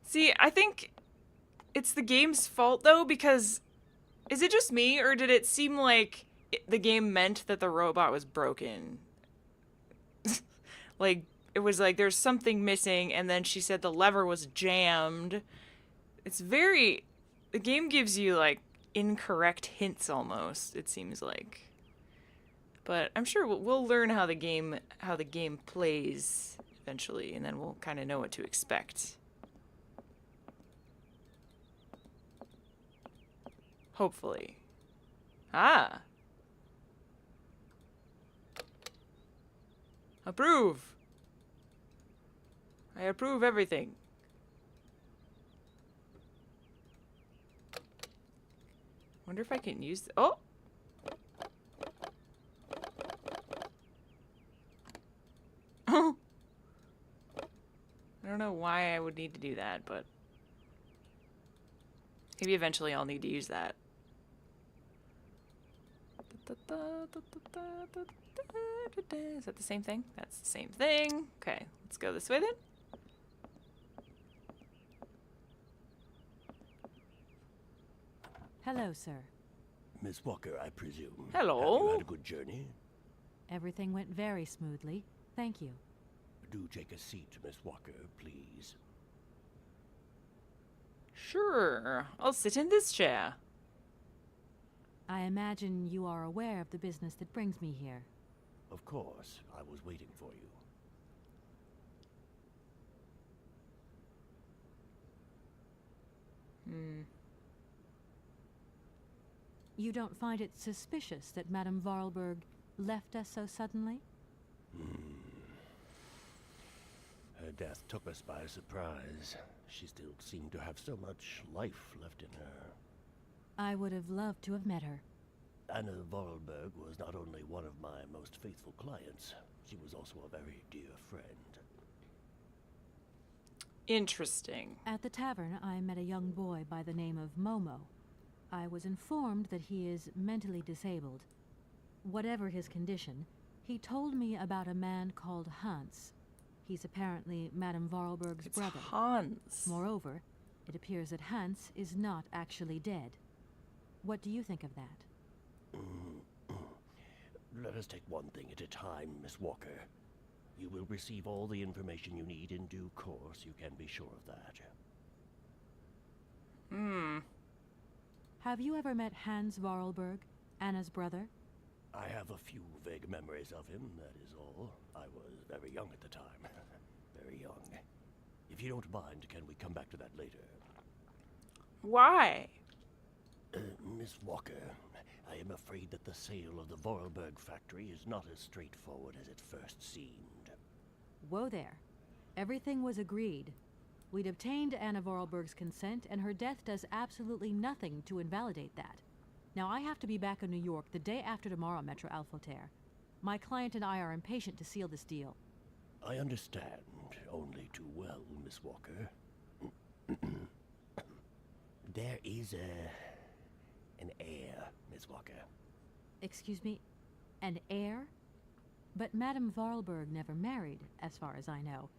Speaker 1: See, I think it's the game's fault, though, because is it just me, or did it seem like the game meant that the robot was broken? Like, it was like there's something missing, and then she said the lever was jammed. It's very... The game gives you, like, incorrect hints almost, it seems like. But I'm sure we'll learn how the game plays eventually, and then we'll kind of know what to expect. Hopefully. Ah. Approve. I approve everything. Wonder if I can use... Oh! I don't know why I would need to do that, but... Maybe eventually I'll need to use that. Is that the same thing? That's the same thing. Okay, let's go this way then.
Speaker 2: Hello, sir.
Speaker 10: Miss Walker, I presume.
Speaker 1: Hello.
Speaker 10: Have you had a good journey?
Speaker 2: Everything went very smoothly. Thank you.
Speaker 10: Do take a seat, Miss Walker, please.
Speaker 1: Sure. I'll sit in this chair.
Speaker 2: I imagine you are aware of the business that brings me here.
Speaker 10: Of course. I was waiting for you.
Speaker 2: You don't find it suspicious that Madame Vorarlberg left us so suddenly?
Speaker 10: Her death took us by surprise. She still seemed to have so much life left in her.
Speaker 2: I would have loved to have met her.
Speaker 10: Anna Vorarlberg was not only one of my most faithful clients, she was also a very dear friend.
Speaker 1: Interesting.
Speaker 2: At the tavern, I met a young boy by the name of Momo. I was informed that he is mentally disabled. Whatever his condition, he told me about a man called Hans. He's apparently Madame Vorarlberg's brother.
Speaker 1: Hans.
Speaker 2: Moreover, it appears that Hans is not actually dead. What do you think of that?
Speaker 10: Let us take one thing at a time, Miss Walker. You will receive all the information you need in due course, you can be sure of that.
Speaker 2: Have you ever met Hans Vorarlberg, Anna's brother?
Speaker 10: I have a few vague memories of him, that is all. I was very young at the time. Very young. If you don't mind, can we come back to that later?
Speaker 1: Why?
Speaker 10: Miss Walker, I am afraid that the sale of the Vorarlberg factory is not as straightforward as it first seemed.
Speaker 2: Whoa there. Everything was agreed. We'd obtained Anna Vorarlberg's consent, and her death does absolutely nothing to invalidate that. Now, I have to be back in New York the day after tomorrow, Metro Alphoter. My client and I are impatient to seal this deal.
Speaker 10: I understand only too well, Miss Walker. There is an heir, Miss Walker.
Speaker 2: Excuse me? An heir? But Madame Vorarlberg never married, as far as I know.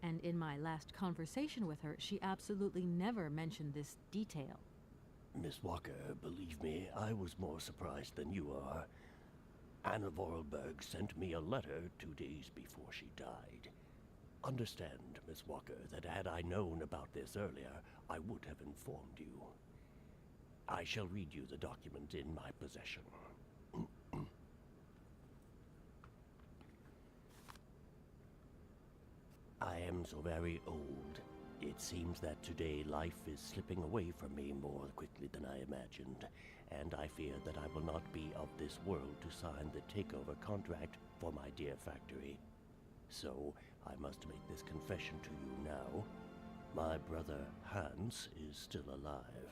Speaker 2: And in my last conversation with her, she absolutely never mentioned this detail.
Speaker 10: Miss Walker, believe me, I was more surprised than you are. Anna Vorarlberg sent me a letter 2 days before she died. Understand, Miss Walker, that had I known about this earlier, I would have informed you. I shall read you the document in my possession. I am so very old. It seems that today life is slipping away from me more quickly than I imagined, and I fear that I will not be of this world to sign the takeover contract for my dear factory. So, I must make this confession to you now. My brother Hans is still alive.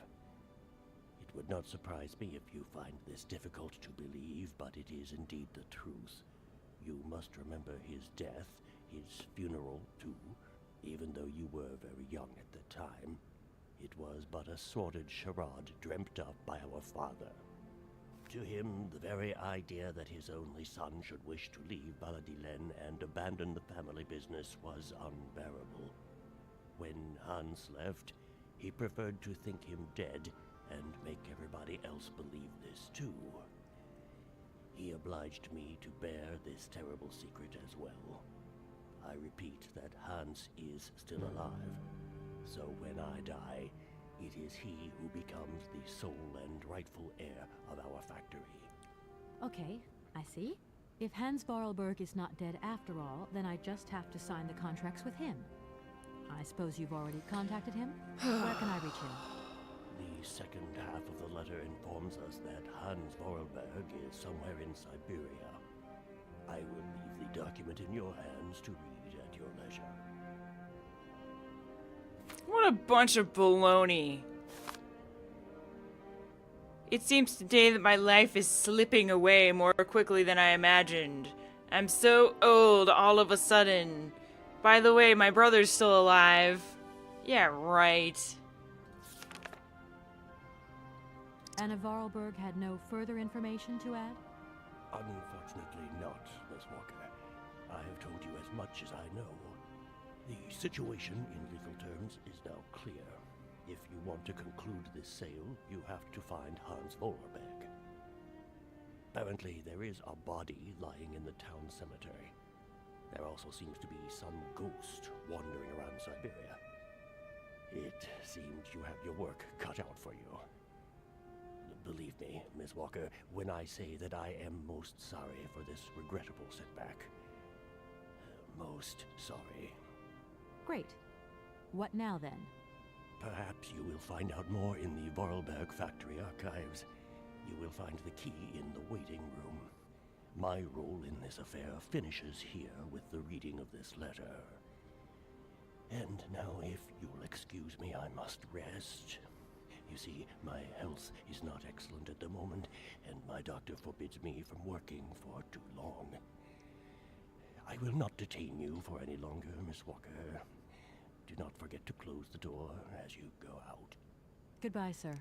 Speaker 10: It would not surprise me if you find this difficult to believe, but it is indeed the truth. You must remember his death, his funeral too. Even though you were very young at the time, it was but a sordid charade dreamt up by our father. To him, the very idea that his only son should wish to leave Baladilen and abandon the family business was unbearable. When Hans left, he preferred to think him dead and make everybody else believe this too. He obliged me to bear this terrible secret as well. I repeat that Hans is still alive, so when I die, it is he who becomes the sole and rightful heir of our factory.
Speaker 2: Okay, I see. If Hans Vorarlberg is not dead after all, then I just have to sign the contracts with him. I suppose you've already contacted him? Where can I reach him?
Speaker 10: The second half of the letter informs us that Hans Vorarlberg is somewhere in Siberia. I will leave the document in your hands to read at your leisure.
Speaker 1: What a bunch of baloney. It seems today that my life is slipping away more quickly than I imagined. I'm so old all of a sudden. By the way, my brother's still alive. Yeah, right.
Speaker 2: Anna Vorarlberg had no further information to add?
Speaker 10: Unfortunately not, Miss Walker. I have told you as much as I know. The situation, in legal terms, is now clear. If you want to conclude this sale, you have to find Hans Vorarlberg. Apparently, there is a body lying in the town cemetery. There also seems to be some ghost wandering around Siberia. It seems you have your work cut out for you. Believe me, Miss Walker, when I say that I am most sorry for this regrettable setback. Most sorry.
Speaker 2: Great. What now, then?
Speaker 10: Perhaps you will find out more in the Vorarlberg factory archives. You will find the key in the waiting room. My role in this affair finishes here with the reading of this letter. And now, if you'll excuse me, I must rest. You see, my health is not excellent at the moment, and my doctor forbids me from working for too long. I will not detain you for any longer, Miss Walker. Do not forget to close the door as you go out.
Speaker 2: Goodbye, sir.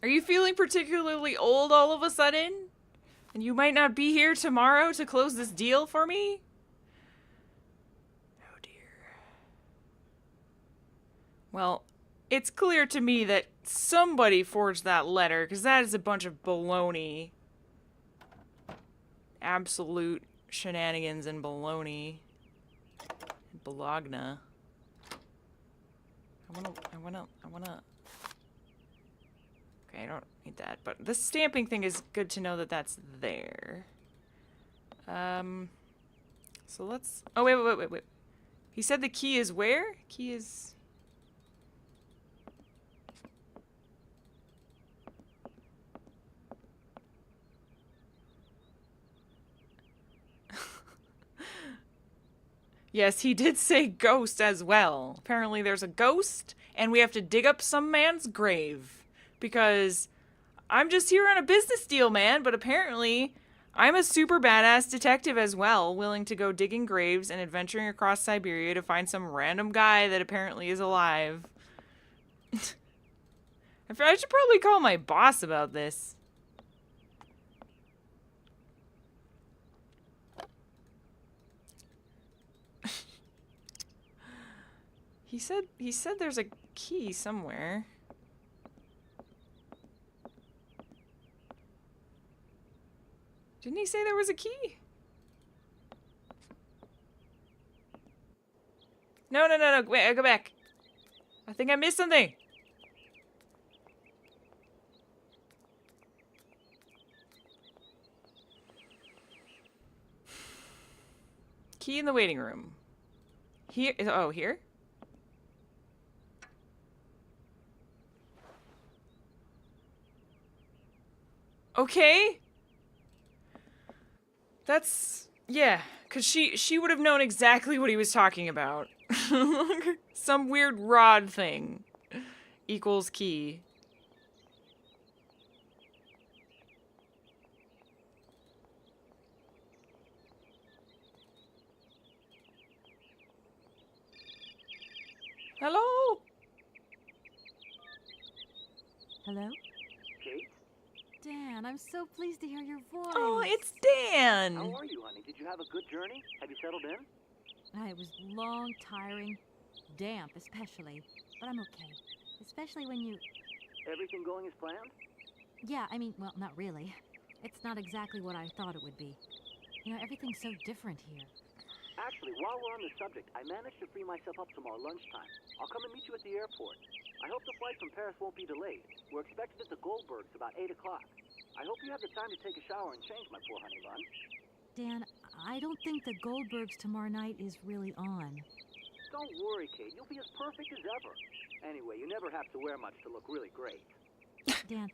Speaker 1: Are you feeling particularly old all of a sudden? And you might not be here tomorrow to close this deal for me? Oh dear. Well, it's clear to me that somebody forged that letter, because that is a bunch of baloney. Absolute shenanigans and baloney. Bologna. I wanna... Okay, I don't need that, but the stamping thing is good to know that that's there. So let's... Oh, wait. He said the key is where? Key is... Yes, he did say ghost as well. Apparently there's a ghost, and we have to dig up some man's grave. Because I'm just here on a business deal, man, but apparently I'm a super badass detective as well, willing to go digging graves and adventuring across Siberia to find some random guy that apparently is alive. I should probably call my boss about this. He said there's a key somewhere. Didn't he say there was a key? No. Wait, go back. I think I missed something. Key in the waiting room. Here. Oh, here? Okay. That's... yeah, because she would have known exactly what he was talking about. Some weird rod thing equals key. Hello?
Speaker 2: Hello?
Speaker 9: Kate?
Speaker 2: Dan, I'm so pleased to hear your voice.
Speaker 1: Oh, it's Dan.
Speaker 9: How are you, honey? Did you have a good journey? Have you settled in?
Speaker 2: It was long, tiring, damp especially, but I'm okay. Especially when you...
Speaker 9: Everything going as planned?
Speaker 2: Yeah, I mean, well, not really. It's not exactly what I thought it would be. You know, everything's so different here.
Speaker 9: Actually, while we're on the subject, I managed to free myself up tomorrow lunchtime. I'll come and meet you at the airport. I hope the flight from Paris won't be delayed. We're expected at the Goldbergs about 8 o'clock. I hope you have the time to take a shower and change, my poor honey bun.
Speaker 2: Dan, I don't think the Goldbergs tomorrow night is really on.
Speaker 9: Don't worry, Kate. You'll be as perfect as ever. Anyway, you never have to wear much to look really great.
Speaker 2: Dan,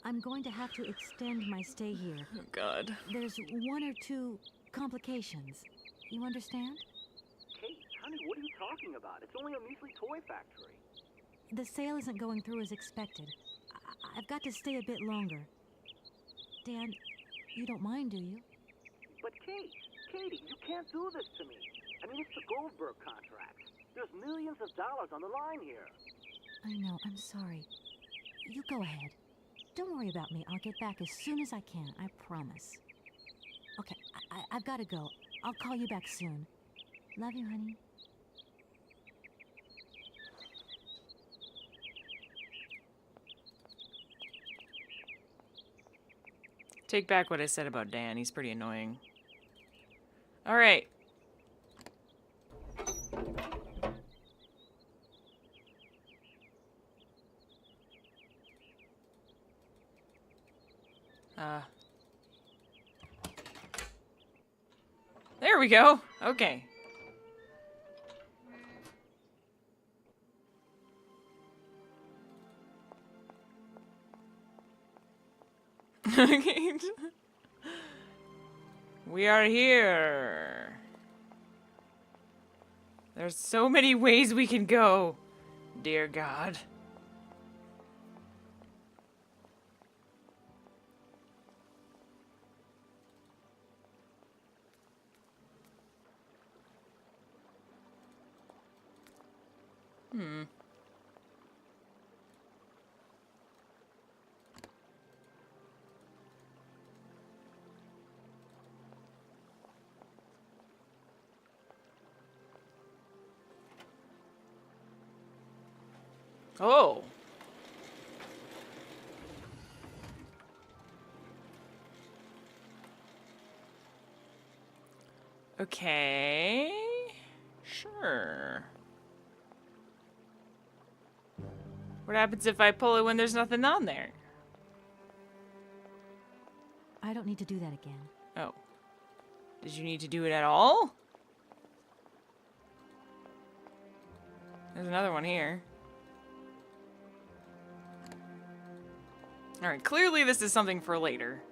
Speaker 2: I'm going to have to extend my stay here.
Speaker 1: Oh, God.
Speaker 2: There's one or two complications. You understand?
Speaker 9: Kate, honey, what are you talking about? It's only a measly toy factory.
Speaker 2: The sale isn't going through as expected. I've got to stay a bit longer. Dan, you don't mind, do you?
Speaker 9: But Katie, you can't do this to me. I mean, it's the Goldberg contract. There's millions of dollars on the line here.
Speaker 2: I know, I'm sorry. You go ahead. Don't worry about me. I'll get back as soon as I can, I promise. Okay, I've got to go. I'll call you back soon. Love you, honey.
Speaker 1: Take back what I said about Dan. He's pretty annoying. All right. There we go. Okay. We are here. There's so many ways we can go. Dear God. Oh. Okay. Sure. What happens if I pull it when there's nothing on there?
Speaker 2: I don't need to do that again.
Speaker 1: Oh. Did you need to do it at all? There's another one here. Alright, clearly this is something for later.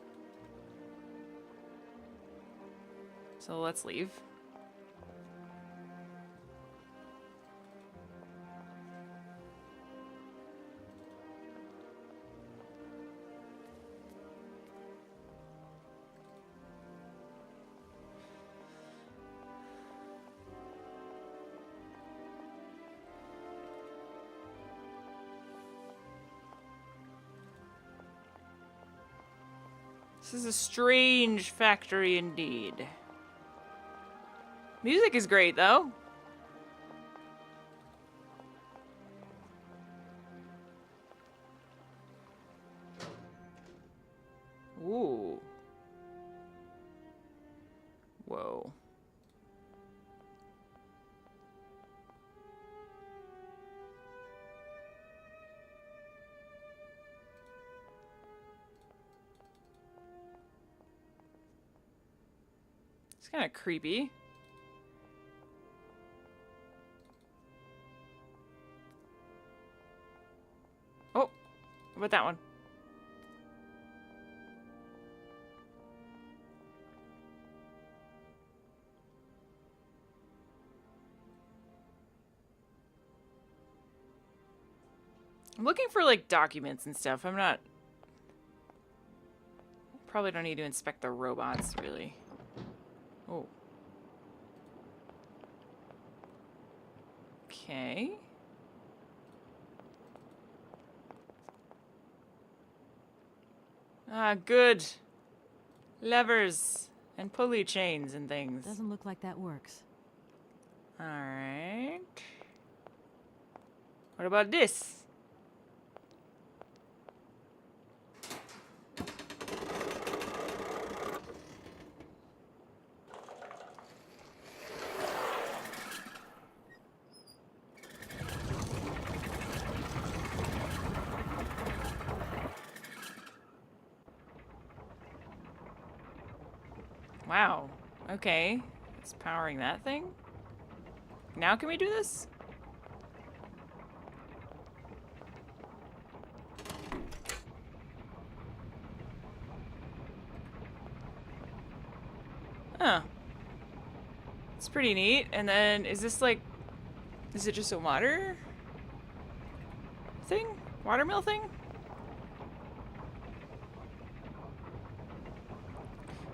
Speaker 1: So let's leave. This is a strange factory indeed. Music is great, though. Ooh. Whoa. It's kind of creepy. Oh, what about that one? I'm looking for, like, documents and stuff. I'm not... Probably don't need to inspect the robots, really. Oh. Okay. Ah, good. Levers and pulley chains and things.
Speaker 2: Doesn't look like that works.
Speaker 1: Alright. What about this? Wow. Okay. It's powering that thing. Now can we do this? Huh. It's pretty neat. And then is this like... Is it just a water thing? Watermill thing?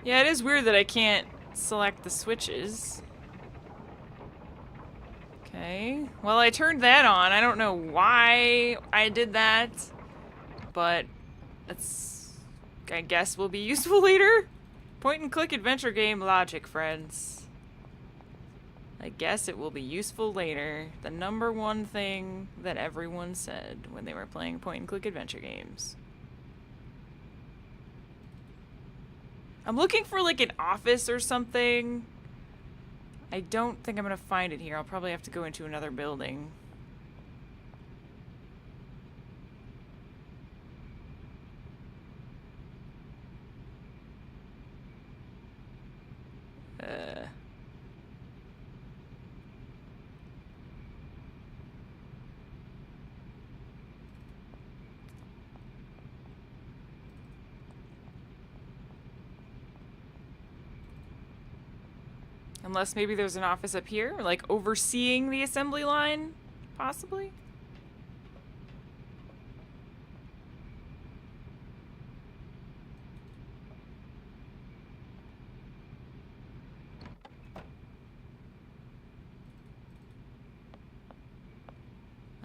Speaker 1: Yeah, it is weird that I can't select the switches. Okay. Well, I turned that on. I don't know why I did that, but that's, I guess, will be useful later. Point and click adventure game logic, friends. I guess it will be useful later. The number one thing that everyone said when they were playing point and click adventure games. I'm looking for, like, an office or something. I don't think I'm gonna find it here. I'll probably have to go into another building. Unless maybe there's an office up here, like overseeing the assembly line, possibly?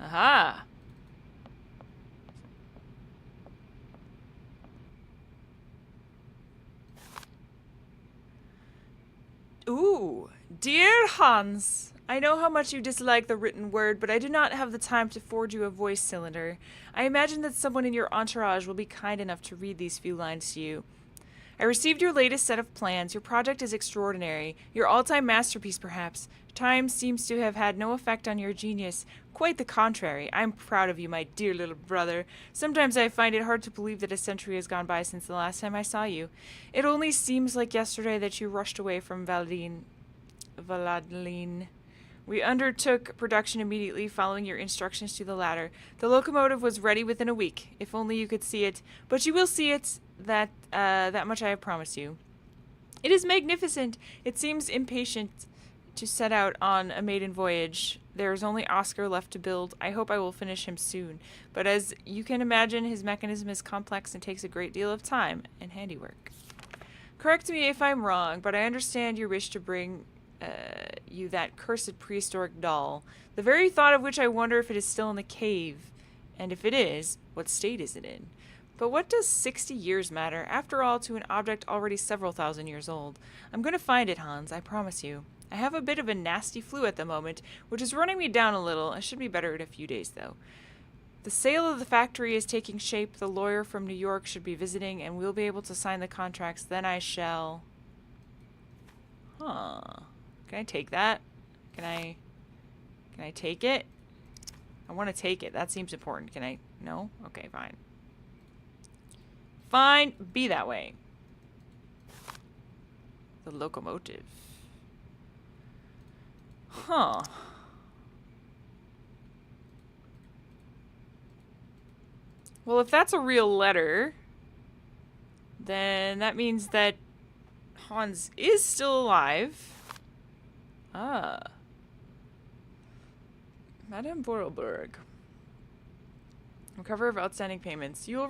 Speaker 1: Aha! Ooh, dear Hans, I know how much you dislike the written word, but I do not have the time to forge you a voice cylinder. I imagine that someone in your entourage will be kind enough to read these few lines to you. I received your latest set of plans. Your project is extraordinary. Your all-time masterpiece, perhaps. Time seems to have had no effect on your genius. Quite the contrary. I'm proud of you, my dear little brother. Sometimes I find it hard to believe that a century has gone by since the last time I saw you. It only seems like yesterday that you rushed away from Valadline. We undertook production immediately following your instructions to the latter. The locomotive was ready within a week. If only you could see it. But you will see it. That much I have promised you. It is magnificent. It seems impatient to set out on a maiden voyage. There is only Oscar left to build. I hope I will finish him soon. But as you can imagine, his mechanism is complex and takes a great deal of time and handiwork. Correct me if I'm wrong, but I understand your wish to bring you that cursed prehistoric doll, the very thought of which I wonder if it is still in the cave. And if it is, what state is it in? But what does 60 years matter, after all, to an object already several thousand years old? I'm going to find it, Hans, I promise you. I have a bit of a nasty flu at the moment, which is running me down a little. I should be better in a few days, though. The sale of the factory is taking shape. The lawyer from New York should be visiting, and we'll be able to sign the contracts. Then I shall... Huh. Can I take that? Can I take it? I want to take it. That seems important. Can I... No? Okay, fine. Fine, be that way. The locomotive. Huh. Well, if that's a real letter, then that means that Hans is still alive. Ah. Madame Vorarlberg. Recover of outstanding payments. You will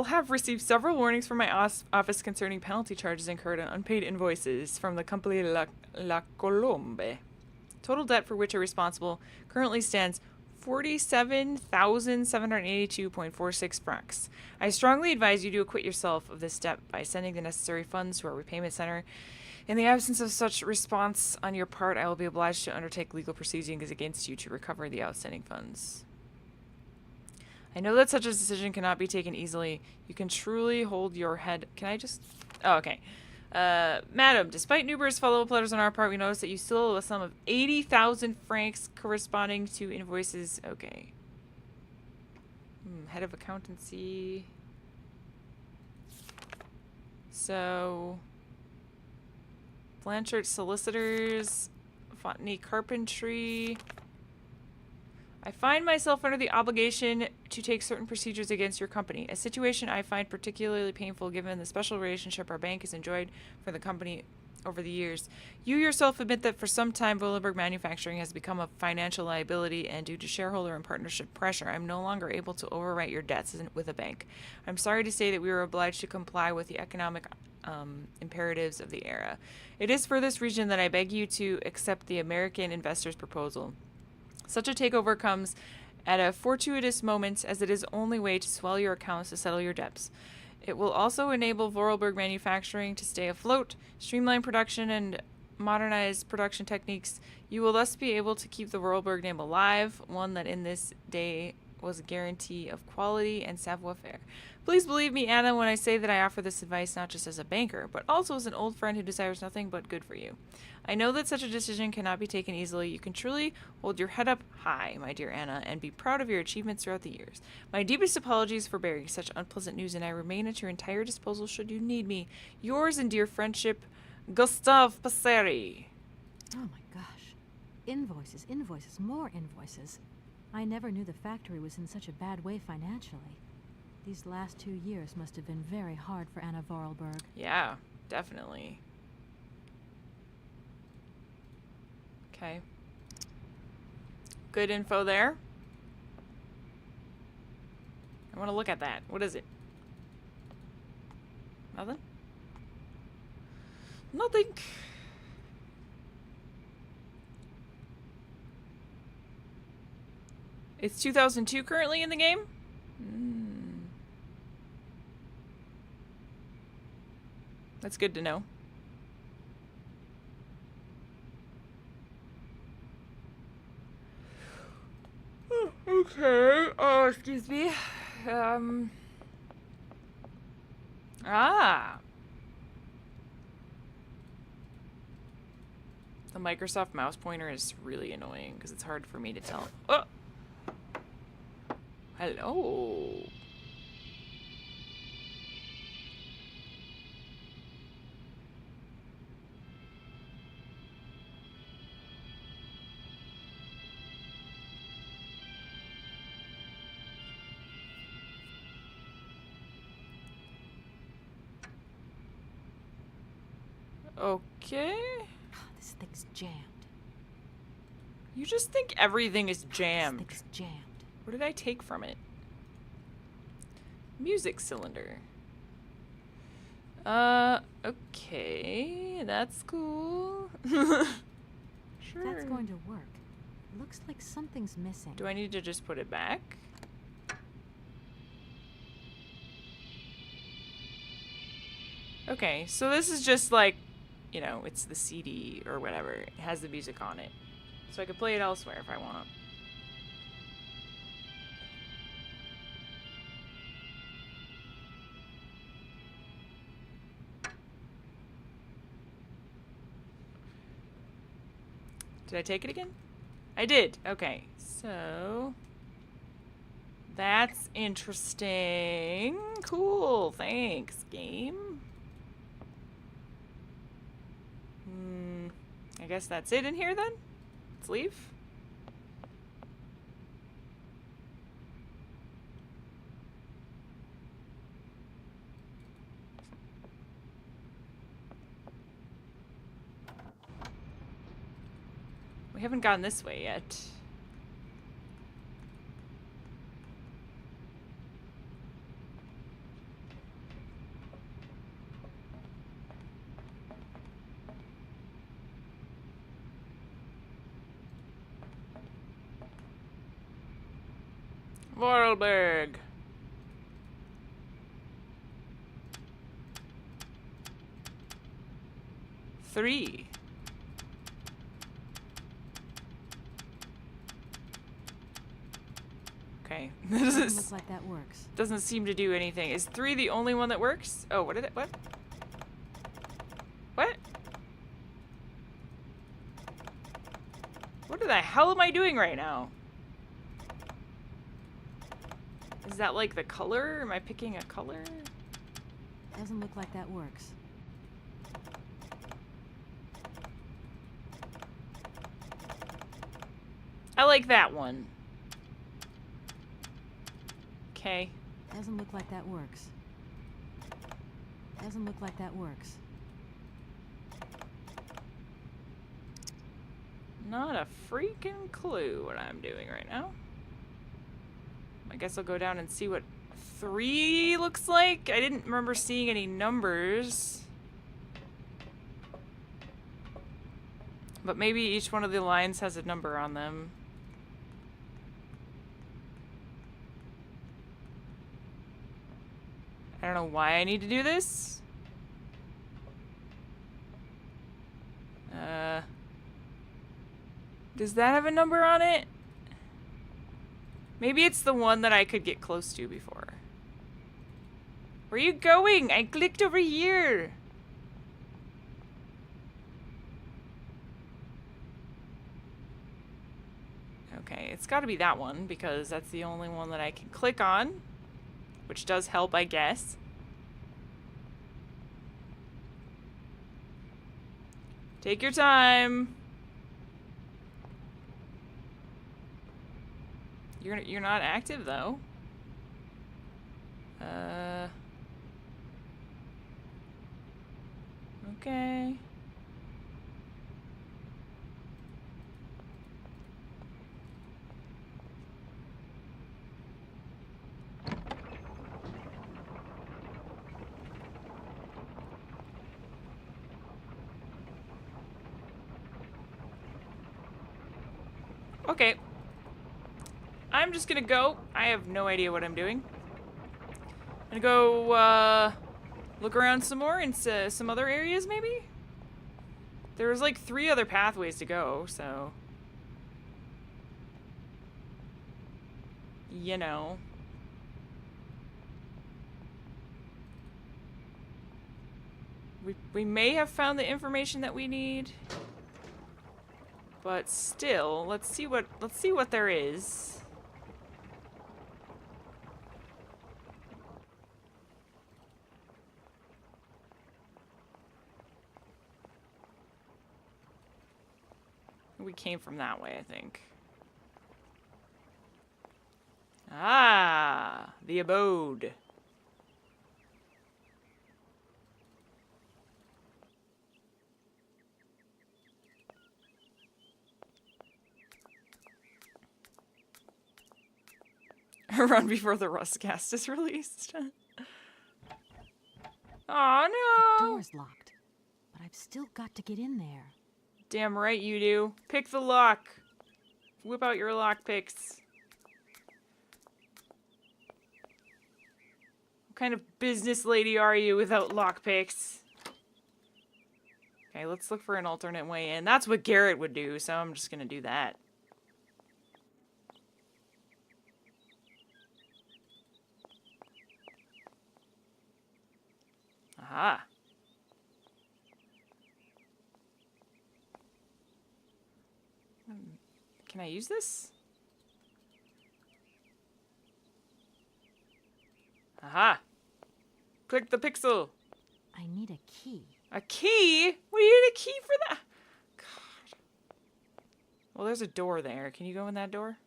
Speaker 1: have received several warnings from my office concerning penalty charges incurred on unpaid invoices from the company La Colombe. Total debt for which are responsible currently stands 47,782.46 francs. I strongly advise you to acquit yourself of this debt by sending the necessary funds to our repayment center. In the absence of such response on your part, I will be obliged to undertake legal proceedings against you to recover the outstanding funds. I know that such a decision cannot be taken easily. You can truly hold your head... Can I just... Oh, okay. Madam, despite numerous follow-up letters on our part, we notice that you still owe a sum of 80,000 francs corresponding to invoices... Okay. Head of accountancy... So... Blanchard Solicitors... Fontenay Carpentry... I find myself under the obligation to take certain procedures against your company, a situation I find particularly painful given the special relationship our bank has enjoyed for the company over the years. You yourself admit that for some time Vorarlberg Manufacturing has become a financial liability, and due to shareholder and partnership pressure, I'm no longer able to overwrite your debts with a bank. I'm sorry to say that we are obliged to comply with the economic imperatives of the era. It is for this reason that I beg you to accept the American investors' proposal. Such a takeover comes at a fortuitous moment, as it is the only way to swell your accounts to settle your debts. It will also enable Vorarlberg Manufacturing to stay afloat, streamline production, and modernize production techniques. You will thus be able to keep the Vorarlberg name alive, one that in this day was a guarantee of quality and savoir-faire. Please believe me, Anna, when I say that I offer this advice not just as a banker, but also as an old friend who desires nothing but good for you. I know that such a decision cannot be taken easily. You can truly hold your head up high, my dear Anna, and be proud of your achievements throughout the years. My deepest apologies for bearing such unpleasant news, and I remain at your entire disposal should you need me. Yours in dear friendship, Gustave Passeri.
Speaker 2: Oh my gosh. Invoices, invoices, more invoices. I never knew the factory was in such a bad way financially. These last 2 years must have been very hard for Anna Vorarlberg.
Speaker 1: Yeah, definitely. Okay. Good info there. I want to look at that. What is it? Nothing? Nothing. It's 2002 currently in the game? That's good to know. Okay. Oh, excuse me. Ah. The Microsoft mouse pointer is really annoying because it's hard for me to tell. Oh. Hello. Okay.
Speaker 2: This thing's jammed.
Speaker 1: You just think everything is jammed.
Speaker 2: This thing's jammed.
Speaker 1: What did I take from it? Music cylinder. Okay. That's cool. Sure.
Speaker 2: That's going to work. It looks like something's missing.
Speaker 1: Do I need to just put it back? Okay, so this is just like, you know, it's the CD or whatever. It has the music on it. So I could play it elsewhere if I want. Did I take it again? I did. Okay, so that's interesting. Cool. Thanks, game. I guess that's it in here then? Let's leave. We haven't gone this way yet. Vorarlberg. Three. Okay. This
Speaker 2: Doesn't look like that works.
Speaker 1: doesn't seem to do anything. Is 3 the only one that works? Oh, what did it? What? What? What the hell am I doing right now? Is that like the color? Am I picking a color?
Speaker 2: Doesn't look like that works.
Speaker 1: I like that one. Okay.
Speaker 2: Doesn't look like that works. Doesn't look like that works.
Speaker 1: Not a freaking clue what I'm doing right now. I guess I'll go down and see what 3 looks like. I didn't remember seeing any numbers. But maybe each one of the lines has a number on them. I don't know why I need to do this. Does that have a number on it? Maybe it's the one that I could get close to before. Where are you going? I clicked over here. Okay, it's got to be that one because that's the only one that I can click on, which does help, I guess. Take your time. You're not active though. Okay. Okay. I'm just gonna go. I have no idea what I'm doing. I'm gonna go, look around some more in some other areas, maybe? There was like 3 other pathways to go, so... you know. We may have found the information that we need. But still, let's see what there is. We came from that way, I think. Ah, the abode. Run before the rustcast is released. Oh
Speaker 2: The
Speaker 1: no!
Speaker 2: door's locked, but I've still got to get in there.
Speaker 1: Damn right you do. Pick the lock. Whip out your lock picks. What kind of business lady are you without lock picks? Okay, let's look for an alternate way in. That's what Garrett would do, so I'm just gonna do that. Aha. Can I use this? Aha. Click the pixel.
Speaker 2: I need a key.
Speaker 1: A key? We need a key for that? God. Well, there's a door there. Can you go in that door?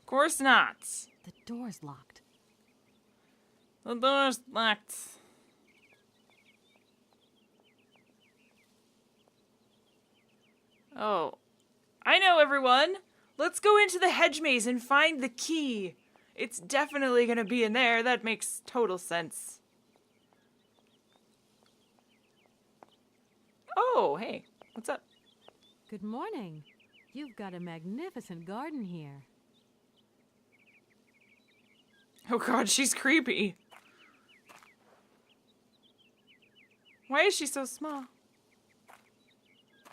Speaker 1: Of course not.
Speaker 2: The door's locked.
Speaker 1: The door's locked. Oh. I know, everyone! Let's go into the hedge maze and find the key. It's definitely gonna be in there. That makes total sense. Oh, hey. What's up?
Speaker 2: Good morning. You've got a magnificent garden here.
Speaker 1: Oh god, she's creepy. Why is she so small?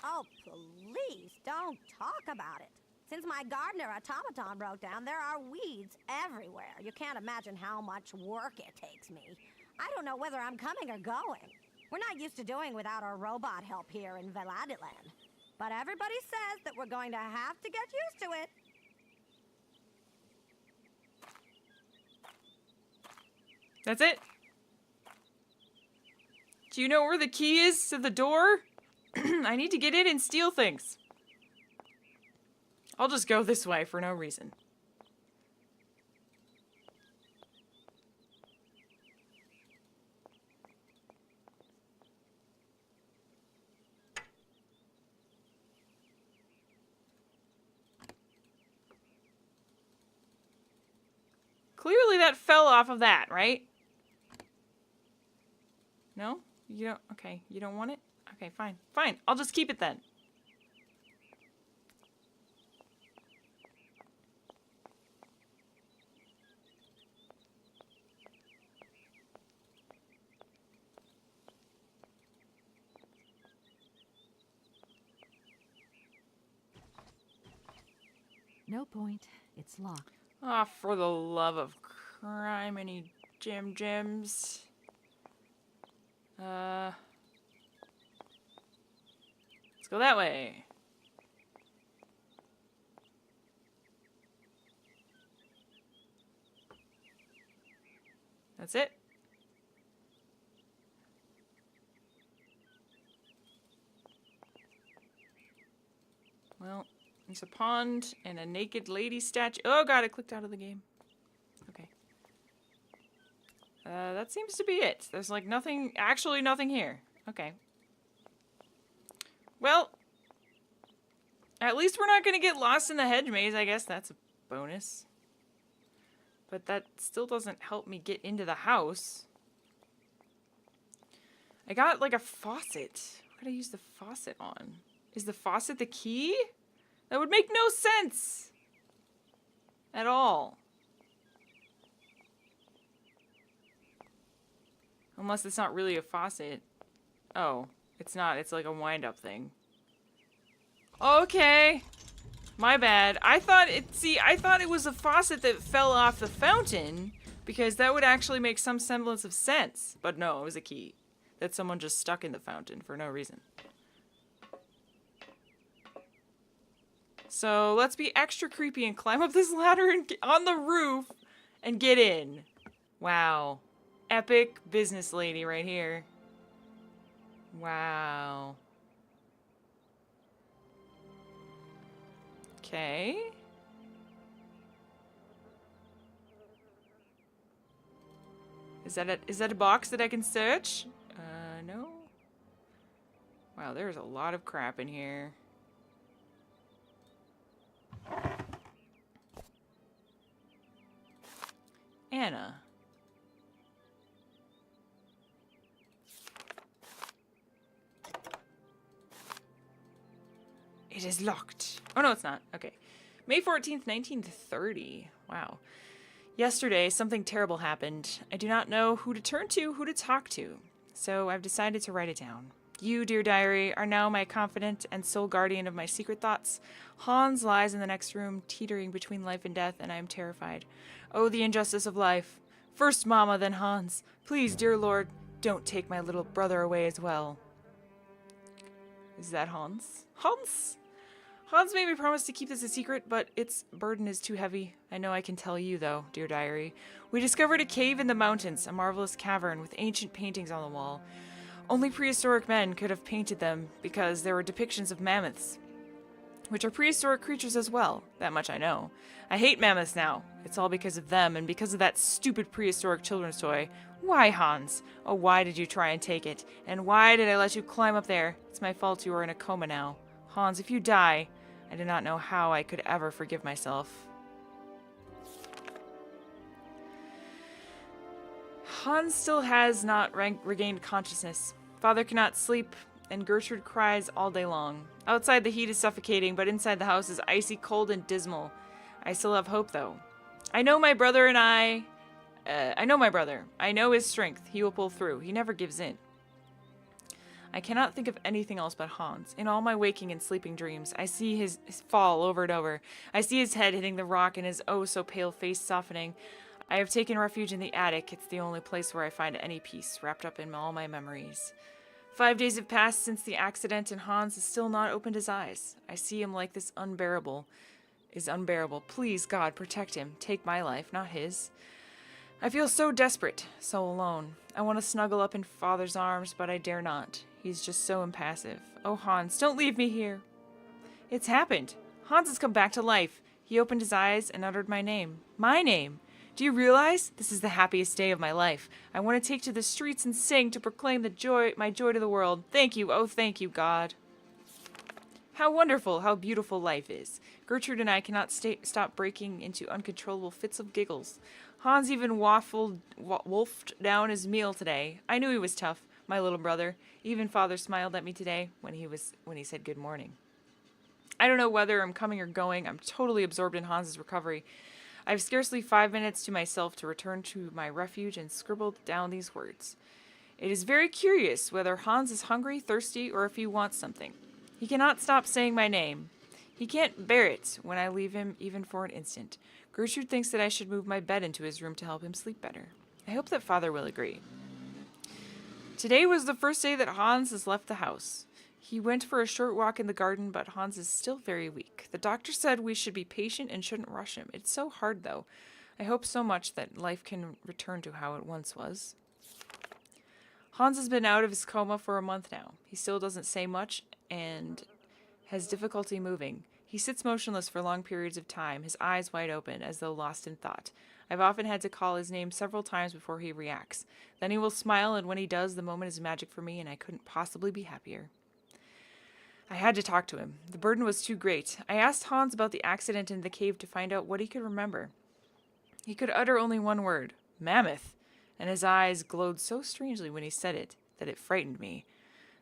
Speaker 11: Oh, please, don't talk about it. Since my gardener automaton broke down, there are weeds everywhere. You can't imagine how much work it takes me. I don't know whether I'm coming or going. We're not used to doing without our robot help here in Veladiland. But everybody says that we're going to have to get used to it.
Speaker 1: That's it? Do you know where the key is to the door? I need to get in and steal things. I'll just go this way for no reason. Clearly that fell off of that, right? No? You don't? Okay, you don't want it? Okay, fine. Fine, I'll just keep it then.
Speaker 2: No point. It's locked.
Speaker 1: Ah, for the love of crime, any gems. Let's go that way. That's it. Well, there's a pond and a naked lady statue. Oh god, I clicked out of the game. Okay. That seems to be it. There's like nothing, actually nothing here. Okay. Well, at least we're not gonna get lost in the hedge maze. I guess that's a bonus. But that still doesn't help me get into the house. I got like a faucet. What could I use the faucet on? Is the faucet the key? That would make no sense. At all. Unless it's not really a faucet. Oh, it's not. It's like a wind-up thing. Okay. My bad. I thought it was a faucet that fell off the fountain because that would actually make some semblance of sense. But no, it was a key that someone just stuck in the fountain for no reason. So let's be extra creepy and climb up this ladder and get on the roof and get in. Wow. Epic business lady right here. Wow. Okay. Is that a box that I can search? No. Wow, there's a lot of crap in here. Anna. It is locked. Oh, no, it's not. Okay. May 14th, 1930. Wow. Yesterday, something terrible happened. I do not know who to turn to, who to talk to. So I've decided to write it down. You, dear diary, are now my confidant and sole guardian of my secret thoughts. Hans lies in the next room, teetering between life and death, and I am terrified. Oh, the injustice of life. First Mama, then Hans. Please, dear Lord, don't take my little brother away as well. Is that Hans? Hans? Hans made me promise to keep this a secret, but its burden is too heavy. I know I can tell you, though, dear diary. We discovered a cave in the mountains, a marvelous cavern with ancient paintings on the wall. Only prehistoric men could have painted them, because there were depictions of mammoths, which are prehistoric creatures as well. That much I know. I hate mammoths now. It's all because of them, and because of that stupid prehistoric children's toy. Why, Hans? Oh, why did you try and take it? And why did I let you climb up there? It's my fault you are in a coma now. Hans, if you die, I do not know how I could ever forgive myself. Hans still has not regained consciousness. Father cannot sleep, and Gertrude cries all day long. Outside the heat is suffocating, but inside the house is icy cold and dismal. I still have hope, though. I know my brother. I know his strength. He will pull through. He never gives in. I cannot think of anything else but Hans. In all my waking and sleeping dreams, I see his fall over and over. I see his head hitting the rock and his oh-so-pale face softening. I have taken refuge in the attic. It's the only place where I find any peace, wrapped up in all my memories. 5 days have passed since the accident, and Hans has still not opened his eyes. I see him like this is unbearable. Please, God, protect him. Take my life, not his. I feel so desperate, so alone. I want to snuggle up in Father's arms, but I dare not. He's just so impassive. Oh, Hans, don't leave me here. It's happened. Hans has come back to life. He opened his eyes and uttered my name. My name. Do you realize? This is the happiest day of my life. I want to take to the streets and sing to proclaim my joy to the world. Thank you, oh thank you, God. How wonderful, how beautiful life is. Gertrude and I cannot stop breaking into uncontrollable fits of giggles. Hans even wolfed down his meal today. I knew he was tough, my little brother. Even Father smiled at me today when he said good morning. I don't know whether I'm coming or going. I'm totally absorbed in Hans's recovery. I have scarcely 5 minutes to myself to return to my refuge and scribbled down these words. It is very curious whether Hans is hungry, thirsty, or if he wants something. He cannot stop saying my name. He can't bear it when I leave him even for an instant. Gertrude thinks that I should move my bed into his room to help him sleep better. I hope that Father will agree. Today was the first day that Hans has left the house. He went for a short walk in the garden, but Hans is still very weak. The doctor said we should be patient and shouldn't rush him. It's so hard, though. I hope so much that life can return to how it once was. Hans has been out of his coma for a month now. He still doesn't say much and has difficulty moving. He sits motionless for long periods of time, his eyes wide open, as though lost in thought. I've often had to call his name several times before he reacts. Then he will smile, and when he does, the moment is magic for me, and I couldn't possibly be happier. I had to talk to him. The burden was too great. I asked Hans about the accident in the cave to find out what he could remember. He could utter only one word, mammoth, and his eyes glowed so strangely when he said it that it frightened me.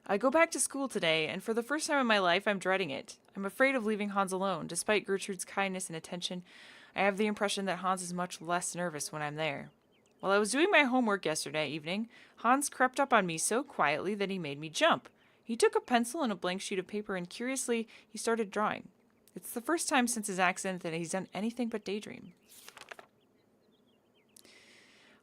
Speaker 1: I go back to school today, and for the first time in my life, I'm dreading it. I'm afraid of leaving Hans alone. Despite Gertrude's kindness and attention, I have the impression that Hans is much less nervous when I'm there. While I was doing my homework yesterday evening, Hans crept up on me so quietly that he made me jump. He took a pencil and a blank sheet of paper and curiously, he started drawing. It's the first time since his accident that he's done anything but daydream.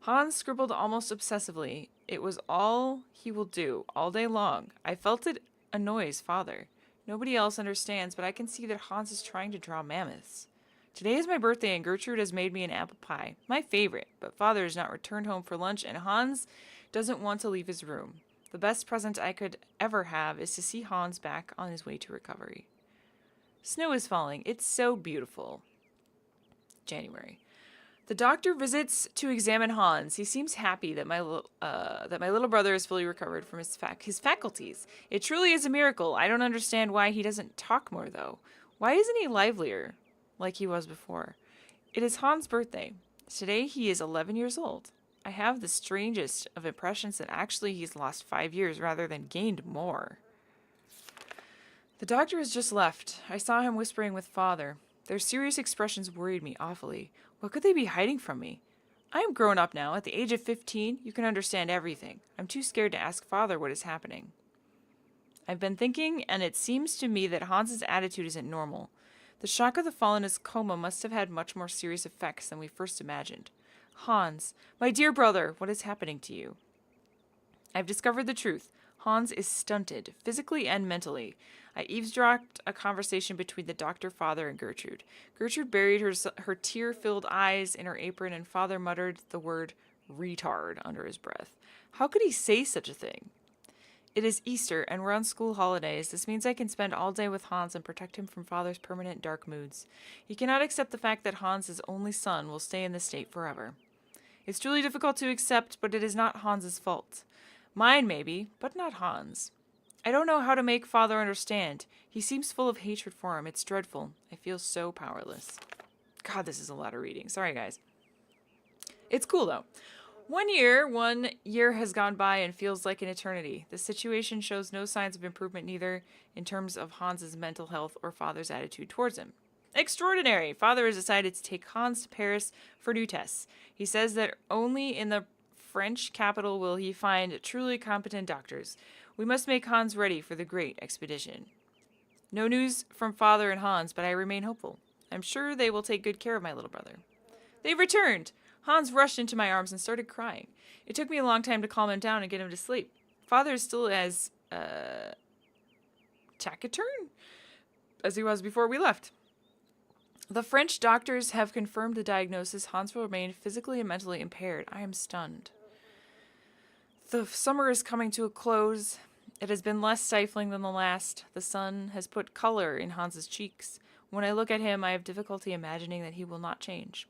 Speaker 1: Hans scribbled almost obsessively. It was all he will do, all day long. I felt it annoys Father. Nobody else understands, but I can see that Hans is trying to draw mammoths. Today is my birthday and Gertrude has made me an apple pie, my favorite, but Father has not returned home for lunch and Hans doesn't want to leave his room. The best present I could ever have is to see Hans back on his way to recovery. Snow is falling. It's so beautiful. January. The doctor visits to examine Hans. He seems happy that my little brother is fully recovered from his faculties. It truly is a miracle. I don't understand why he doesn't talk more, though. Why isn't he livelier like he was before? It is Hans' birthday. Today he is 11 years old. I have the strangest of impressions that actually he's lost 5 years rather than gained more. The doctor has just left. I saw him whispering with Father. Their serious expressions worried me awfully. What could they be hiding from me? I am grown up now. At the age of 15, you can understand everything. I'm too scared to ask Father what is happening. I've been thinking, and it seems to me that Hans's attitude isn't normal. The shock of the fall in his coma must have had much more serious effects than we first imagined. Hans, my dear brother, what is happening to you? I've discovered the truth. Hans is stunted, physically and mentally. I eavesdropped a conversation between the doctor, Father, and Gertrude. Gertrude buried her tear-filled eyes in her apron, and Father muttered the word retard under his breath. How could he say such a thing? It is Easter, and we're on school holidays. This means I can spend all day with Hans and protect him from Father's permanent dark moods. He cannot accept the fact that Hans' only son will stay in this state forever. It's truly difficult to accept, but it is not Hans' fault. Mine, maybe, but not Hans. I don't know how to make Father understand. He seems full of hatred for him. It's dreadful. I feel so powerless. God, this is a lot of reading. Sorry, guys. It's cool, though. 1 year has gone by and feels like an eternity. The situation shows no signs of improvement, neither in terms of Hans's mental health or Father's attitude towards him. Extraordinary! Father has decided to take Hans to Paris for new tests. He says that only in the French capital will he find truly competent doctors. We must make Hans ready for the great expedition. No news from Father and Hans, but I remain hopeful. I'm sure they will take good care of my little brother. They've returned! Hans rushed into my arms and started crying. It took me a long time to calm him down and get him to sleep. Father is still as, taciturn as he was before we left. The French doctors have confirmed the diagnosis. Hans will remain physically and mentally impaired. I am stunned. The summer is coming to a close. It has been less stifling than the last. The sun has put color in Hans's cheeks. When I look at him, I have difficulty imagining that he will not change.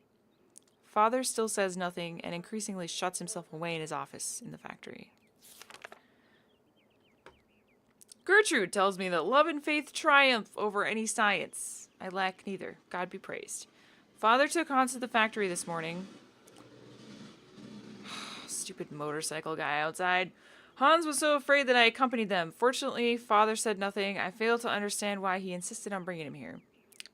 Speaker 1: Father still says nothing and increasingly shuts himself away in his office in the factory. Gertrude tells me that love and faith triumph over any science. I lack neither. God be praised. Father took Hans to the factory this morning. Stupid motorcycle guy outside. Hans was so afraid that I accompanied them. Fortunately, Father said nothing. I fail to understand why he insisted on bringing him here.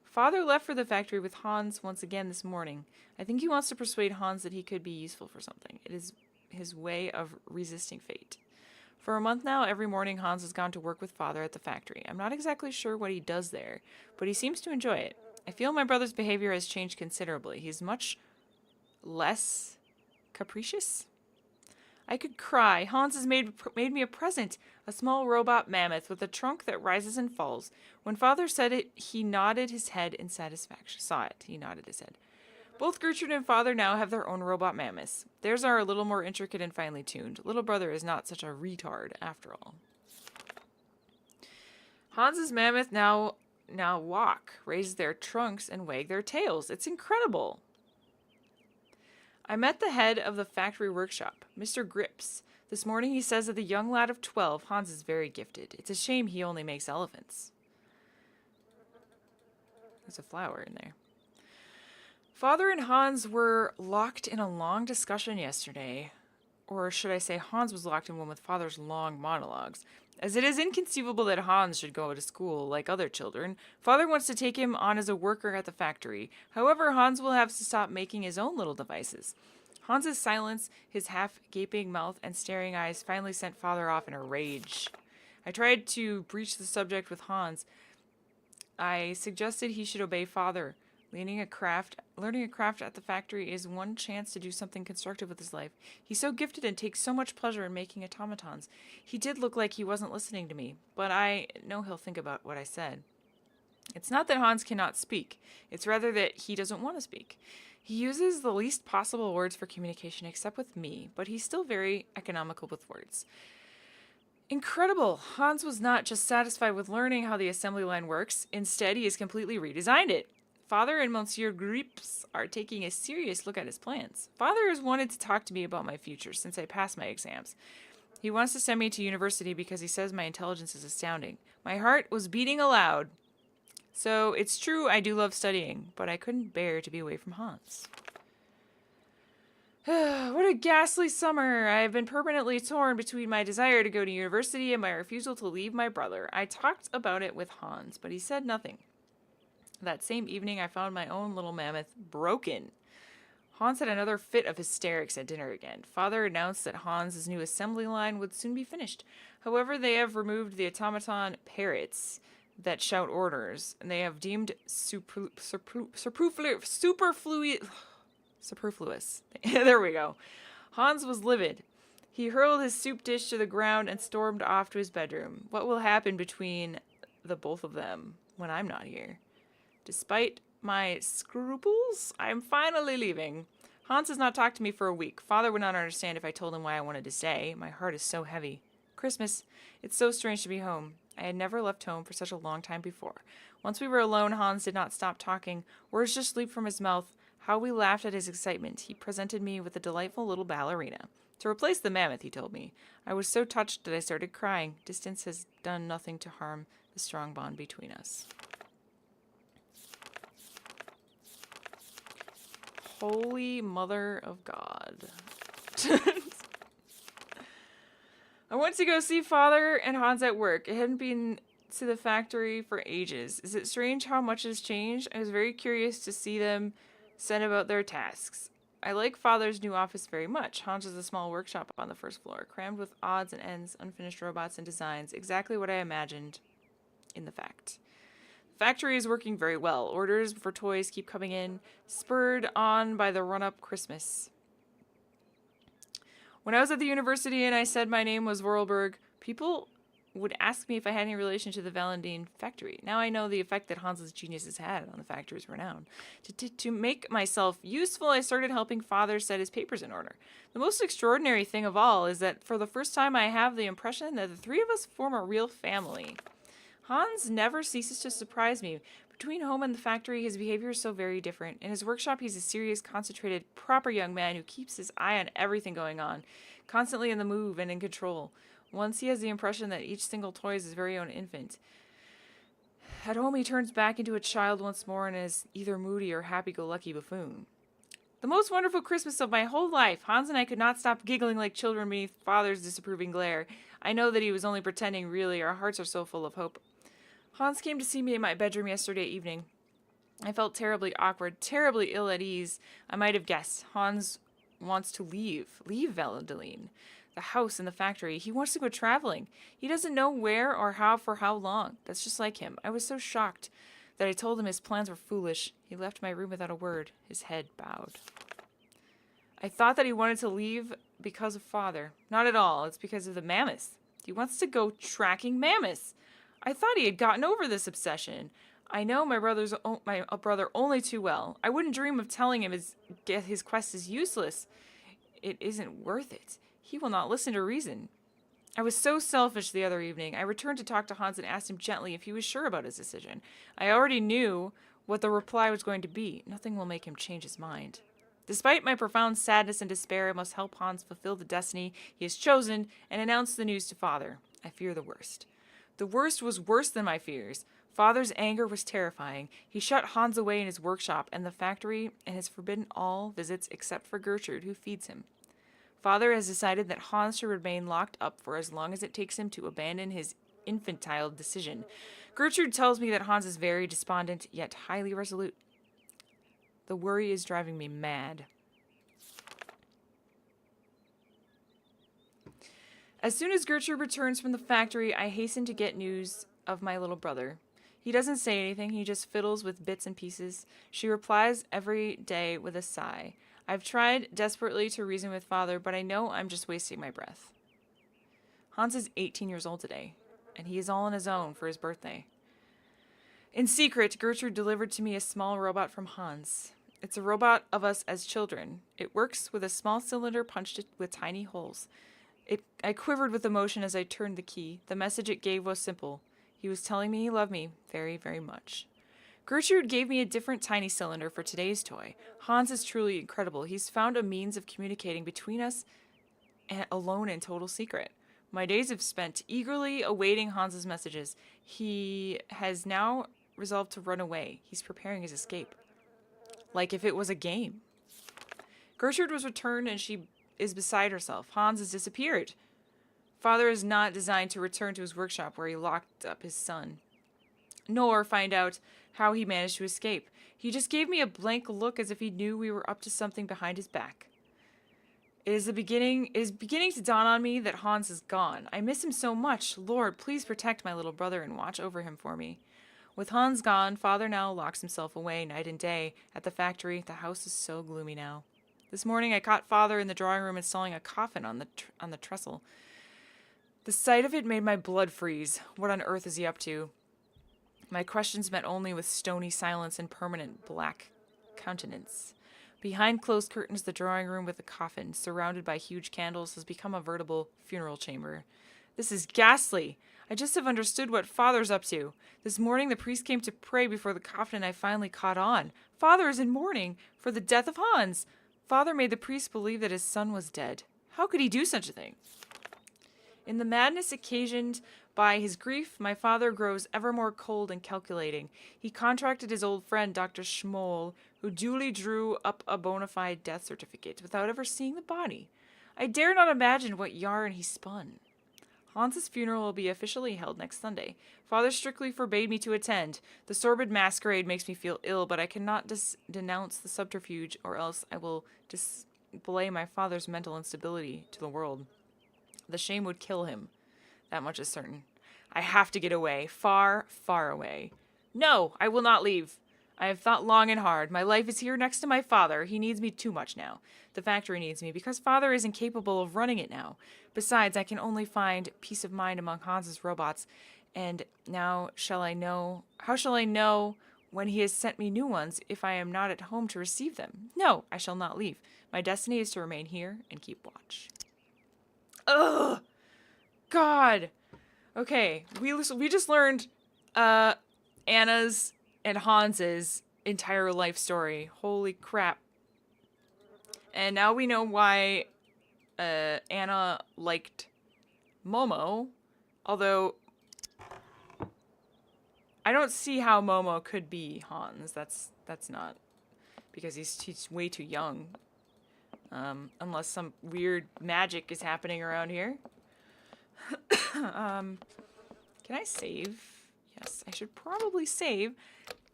Speaker 1: Father left for the factory with Hans once again this morning. I think he wants to persuade Hans that he could be useful for something. It is his way of resisting fate. For a month now, every morning Hans has gone to work with Father at the factory. I'm not exactly sure what he does there, but he seems to enjoy it. I feel my brother's behavior has changed considerably. He's much less capricious. I could cry. Hans has made me a present, a small robot mammoth with a trunk that rises and falls. When Father said it, he nodded his head in satisfaction. He nodded his head. Both Gertrude and Father now have their own robot mammoths. Theirs are a little more intricate and finely tuned. Little brother is not such a retard, after all. Hans's mammoth now walk, raise their trunks, and wag their tails. It's incredible. I met the head of the factory workshop, Mr. Grips. This morning he says that the young lad of 12, Hans, is very gifted. It's a shame he only makes elephants. There's a flower in there. Father and Hans were locked in a long discussion yesterday. Or should I say Hans was locked in one with Father's long monologues. As it is inconceivable that Hans should go to school like other children, Father wants to take him on as a worker at the factory. However, Hans will have to stop making his own little devices. Hans's silence, his half-gaping mouth and staring eyes finally sent Father off in a rage. I tried to breach the subject with Hans. I suggested he should obey father. Learning a craft at the factory is one chance to do something constructive with his life. He's so gifted and takes so much pleasure in making automatons. He did look like he wasn't listening to me, but I know he'll think about what I said. It's not that Hans cannot speak. It's rather that he doesn't want to speak. He uses the least possible words for communication except with me, but he's still very economical with words. Incredible! Hans was not just satisfied with learning how the assembly line works. Instead, he has completely redesigned it. Father and Monsieur Grips are taking a serious look at his plans. Father has wanted to talk to me about my future since I passed my exams. He wants to send me to university because he says my intelligence is astounding. My heart was beating aloud. So, it's true I do love studying, but I couldn't bear to be away from Hans. What a ghastly summer. I have been permanently torn between my desire to go to university and my refusal to leave my brother. I talked about it with Hans, but he said nothing. That same evening, I found my own little mammoth broken. Hans had another fit of hysterics at dinner again. Father announced that Hans' new assembly line would soon be finished. However, they have removed the automaton parrots that shout orders, and they have deemed superfluous. There we go. Hans was livid. He hurled his soup dish to the ground and stormed off to his bedroom. What will happen between the both of them when I'm not here? Despite my scruples, I'm finally leaving. Hans has not talked to me for a week. Father would not understand if I told him why I wanted to stay. My heart is so heavy. Christmas. It's so strange to be home. I had never left home for such a long time before. Once we were alone, Hans did not stop talking. Words just leaped from his mouth. How we laughed at his excitement. He presented me with a delightful little ballerina. To replace the mammoth, he told me. I was so touched that I started crying. Distance has done nothing to harm the strong bond between us. Holy Mother of God. I went to go see Father and Hans at work. I hadn't been to the factory for ages. Is it strange how much has changed? I was very curious to see them set about their tasks. I like Father's new office very much. Hans has a small workshop on the first floor, crammed with odds and ends, unfinished robots and designs, exactly what I imagined in the fact. The factory is working very well. Orders for toys keep coming in, spurred on by the run-up Christmas. When I was at the university and I said my name was Vorarlberg, people would ask me if I had any relation to the Valentine factory. Now I know the effect that Hans's genius has had on the factory's renown. To make myself useful, I started helping Father set his papers in order. The most extraordinary thing of all is that for the first time I have the impression that the three of us form a real family. Hans never ceases to surprise me. Between home and the factory, his behavior is so very different. In his workshop, he's a serious, concentrated, proper young man who keeps his eye on everything going on, constantly in the move and in control. Once he has the impression that each single toy is his very own infant. At home, he turns back into a child once more and is either moody or happy-go-lucky buffoon. The most wonderful Christmas of my whole life. Hans and I could not stop giggling like children beneath Father's disapproving glare. I know that he was only pretending, really. Our hearts are so full of hope. Hans came to see me in my bedroom yesterday evening. I felt terribly awkward, terribly ill at ease. I might have guessed. Hans wants to leave Valentine, the house and the factory. He wants to go traveling. He doesn't know where or how for how long. That's just like him. I was so shocked that I told him his plans were foolish. He left my room without a word, his head bowed. I thought that he wanted to leave because of Father. Not at all. It's because of the mammoths. He wants to go tracking mammoths. I thought he had gotten over this obsession. I know my brother only too well. I wouldn't dream of telling him his quest is useless. It isn't worth it. He will not listen to reason. I was so selfish the other evening. I returned to talk to Hans and asked him gently if he was sure about his decision. I already knew what the reply was going to be. Nothing will make him change his mind. Despite my profound sadness and despair, I must help Hans fulfill the destiny he has chosen and announce the news to Father. I fear the worst. The worst was worse than my fears. Father's anger was terrifying. He shut Hans away in his workshop and the factory and has forbidden all visits except for Gertrude, who feeds him. Father has decided that Hans should remain locked up for as long as it takes him to abandon his infantile decision. Gertrude tells me that Hans is very despondent, yet highly resolute. The worry is driving me mad. As soon as Gertrude returns from the factory, I hasten to get news of my little brother. He doesn't say anything, he just fiddles with bits and pieces. She replies every day with a sigh. I've tried desperately to reason with father, but I know I'm just wasting my breath. Hans is 18 years old today, and he is all on his own for his birthday. In secret, Gertrude delivered to me a small robot from Hans. It's a robot of us as children. It works with a small cylinder punched with tiny holes. I quivered with emotion as I turned the key. The message it gave was simple. He was telling me he loved me very, very much. Gertrude gave me a different tiny cylinder for today's toy. Hans is truly incredible. He's found a means of communicating between us alone in total secret. My days have spent eagerly awaiting Hans's messages. He has now resolved to run away. He's preparing his escape. Like if it was a game. Gertrude was returned and she is beside herself. Hans has disappeared. Father is not designed to return to his workshop where he locked up his son, nor find out how he managed to escape. He just gave me a blank look as if he knew we were up to something behind his back. It is beginning to dawn on me that Hans is gone. I miss him so much. Lord, please protect my little brother and watch over him for me. With Hans gone, Father now locks himself away night and day at the factory. The house is so gloomy now. This morning I caught Father in the drawing room installing a coffin on the trestle. The sight of it made my blood freeze. What on earth is he up to? My questions met only with stony silence and permanent black countenance. Behind closed curtains, the drawing room with the coffin, surrounded by huge candles, has become a veritable funeral chamber. This is ghastly. I just have understood what Father's up to. This morning the priest came to pray before the coffin and I finally caught on. Father is in mourning for the death of Hans. Father made the priest believe that his son was dead. How could he do such a thing? In the madness occasioned by his grief, my father grows ever more cold and calculating. He contracted his old friend, Dr. Schmoll, who duly drew up a bona fide death certificate without ever seeing the body. I dare not imagine what yarn he spun. Hans's funeral will be officially held next Sunday. Father strictly forbade me to attend. The sordid masquerade makes me feel ill, but I cannot denounce the subterfuge, or else I will display my father's mental instability to the world. The shame would kill him. That much is certain. I have to get away. Far, far away. No, I will not leave. I have thought long and hard. My life is here next to my father. He needs me too much now. The factory needs me because father is incapable of running it now. Besides, I can only find peace of mind among Hans's robots. And now how shall I know when he has sent me new ones if I am not at home to receive them? No, I shall not leave. My destiny is to remain here and keep watch. Ugh! God! Okay, we just learned Anna's and Hans's entire life story. Holy crap. And now we know why Anna liked Momo, although I don't see how Momo could be Hans. That's not, because he's way too young. Unless some weird magic is happening around here. Can I save? Yes, I should probably save.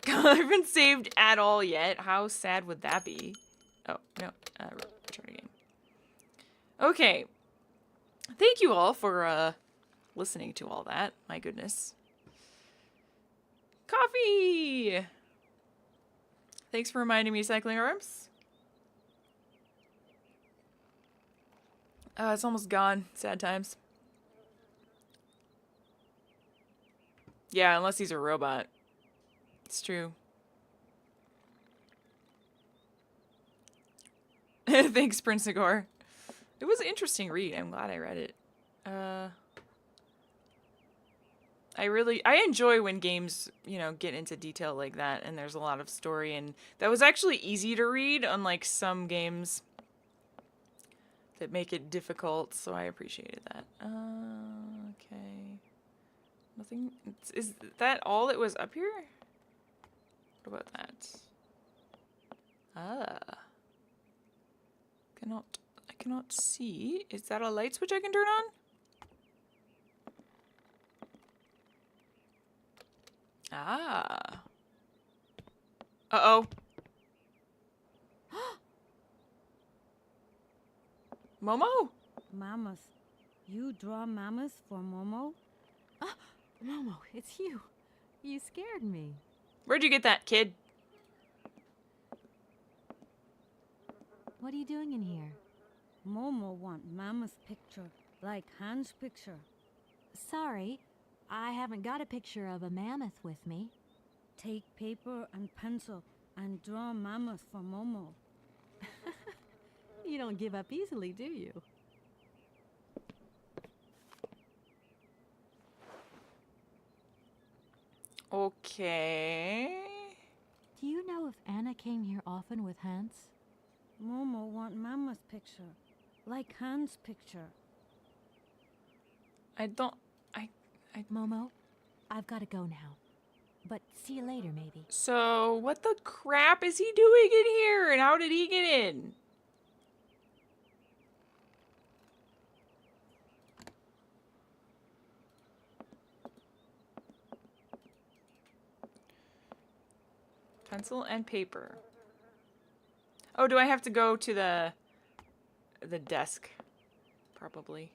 Speaker 1: I haven't saved at all yet. How sad would that be? Oh, no. Return game. Okay. Thank you all for listening to all that. My goodness. Coffee! Thanks for reminding me, Cycling Arms. It's almost gone. Sad times. Yeah, unless he's a robot. It's true. Thanks, Prince Igor. It was an interesting read. I'm glad I read it. I enjoy when games, get into detail like that and there's a lot of story, and that was actually easy to read, unlike some games that make it difficult, so I appreciated that. Okay. Nothing. Is that all that was up here? What about that? I cannot see. Is that a light switch I can turn on? Uh-oh. Momo?
Speaker 3: Mamas, You draw mammoths for Momo?
Speaker 2: Ah, Momo, it's you. You scared me.
Speaker 1: Where'd you get that, kid?
Speaker 2: What are you doing in here?
Speaker 3: Momo want mammoth picture, like Hans' picture.
Speaker 2: Sorry, I haven't got a picture of a mammoth with me.
Speaker 3: Take paper and pencil and draw mammoth for Momo.
Speaker 2: You don't give up easily, do you?
Speaker 1: Okay.
Speaker 2: Do you know if Anna came here often with Hans?
Speaker 3: Momo want mammoth picture, like Hans' picture.
Speaker 1: I don't...
Speaker 2: Momo, I've got to go now. But see you later, maybe.
Speaker 1: So, what the crap is he doing in here? And how did he get in? Pencil and paper. Oh, do I have to go to the desk? Probably.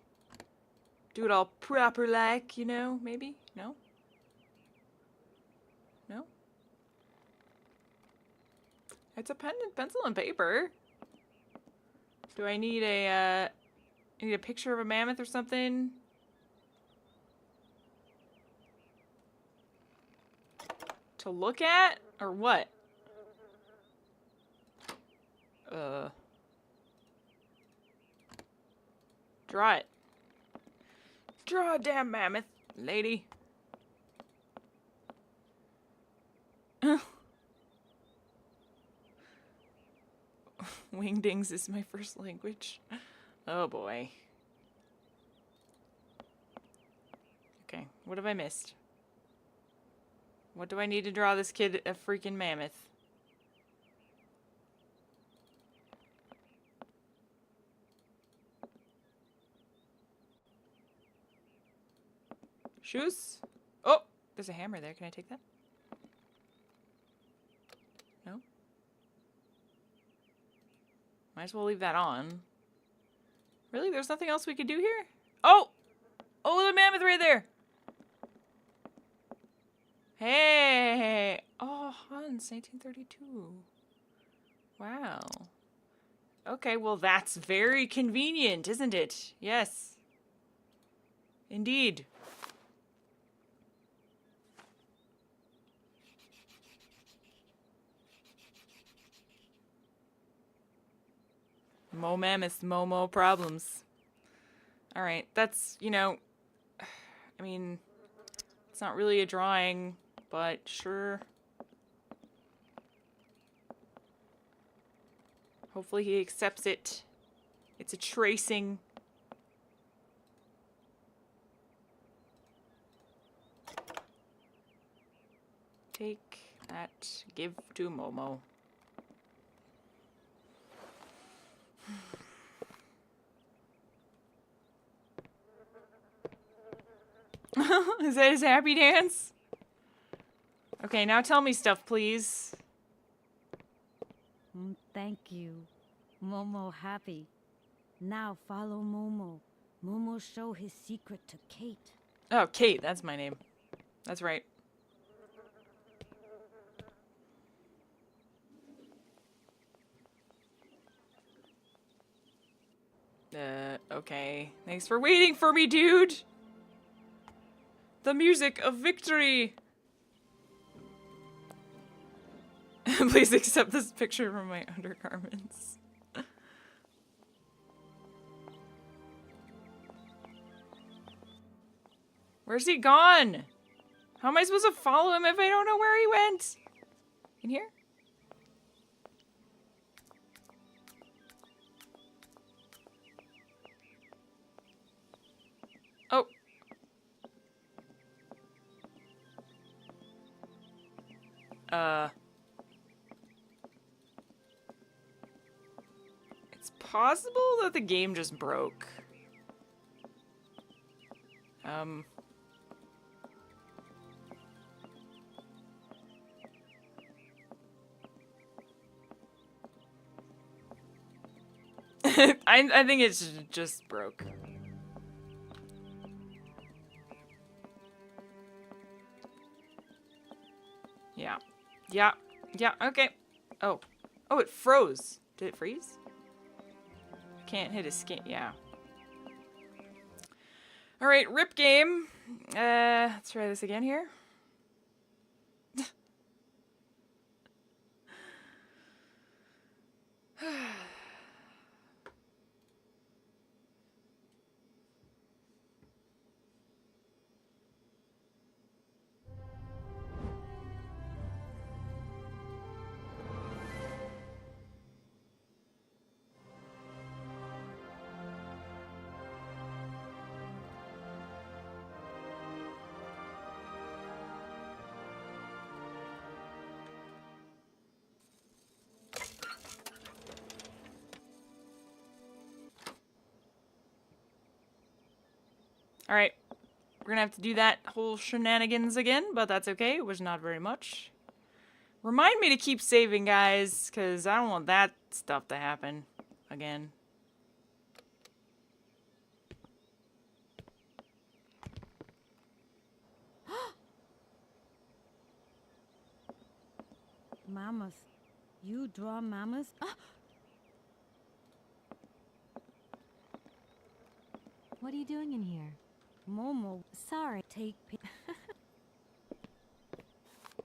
Speaker 1: Do it all proper like, you know, maybe? No? No? It's a pen and pencil and paper. Do I need a picture of a mammoth or something? To look at? Or what? Draw it. Draw a damn mammoth, lady. Wingdings is my first language. Oh boy. Okay, what have I missed? What do I need to draw this kid a freaking mammoth? Shoes? Oh, there's a hammer there. Can I take that? No? Might as well leave that on. Really? There's nothing else we could do here? Oh! Oh, the mammoth right there! Hey! Oh, Hans, 1932. Wow. Okay, well that's very convenient, isn't it? Yes. Indeed. Mo mammoths, Momo problems. Alright, that's, you know, I mean, it's not really a drawing, but sure. Hopefully he accepts it. It's a tracing. Take that, give to Momo. Is that his happy dance? Okay, now tell me stuff, please.
Speaker 3: Thank you. Momo happy. Now follow Momo. Momo show his secret to Kate.
Speaker 1: Oh, Kate, that's my name. That's right. Okay. Thanks for waiting for me, dude! The music of victory! Please accept this picture from my undergarments. Where's he gone? How am I supposed to follow him if I don't know where he went? In here? Oh. It's possible that the game just broke. I think it's just broke. Yeah. Yeah, okay. Oh. Oh, it froze. Did it freeze? Can't hit escape. Yeah. Alright, rip game. Let's try this again here. Alright. We're gonna have to do that whole shenanigans again, but that's okay. It was not very much. Remind me to keep saving, guys, because I don't want that stuff to happen again.
Speaker 3: Mamas. You draw mamas?
Speaker 2: What are you doing in here?
Speaker 3: Momo,
Speaker 2: Sorry.
Speaker 3: take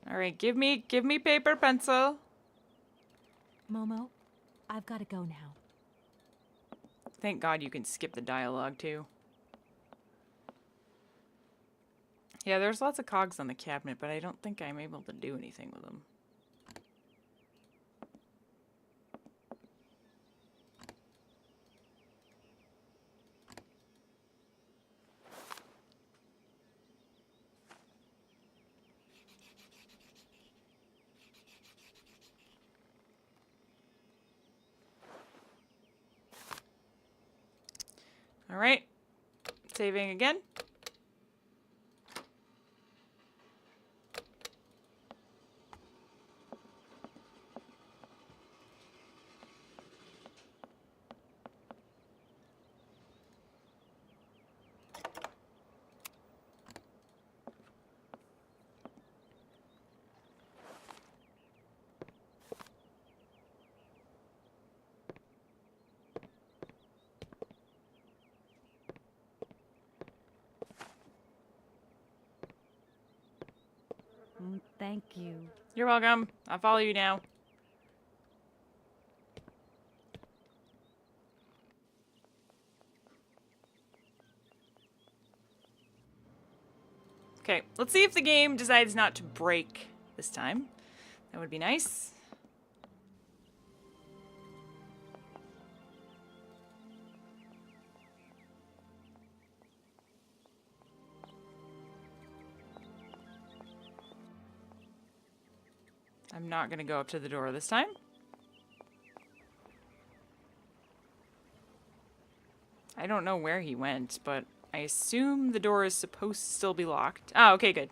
Speaker 1: Alright, give me paper, pencil.
Speaker 2: Momo, I've got to go now.
Speaker 1: Thank God you can skip the dialogue, too. Yeah, there's lots of cogs on the cabinet, but I don't think I'm able to do anything with them. Alright. Saving again.
Speaker 3: Thank you.
Speaker 1: You're welcome. I'll follow you now. Okay, let's see if the game decides not to break this time. That would be nice. I'm not gonna go up to the door this time. I don't know where he went, but I assume the door is supposed to still be locked. Oh, okay, good.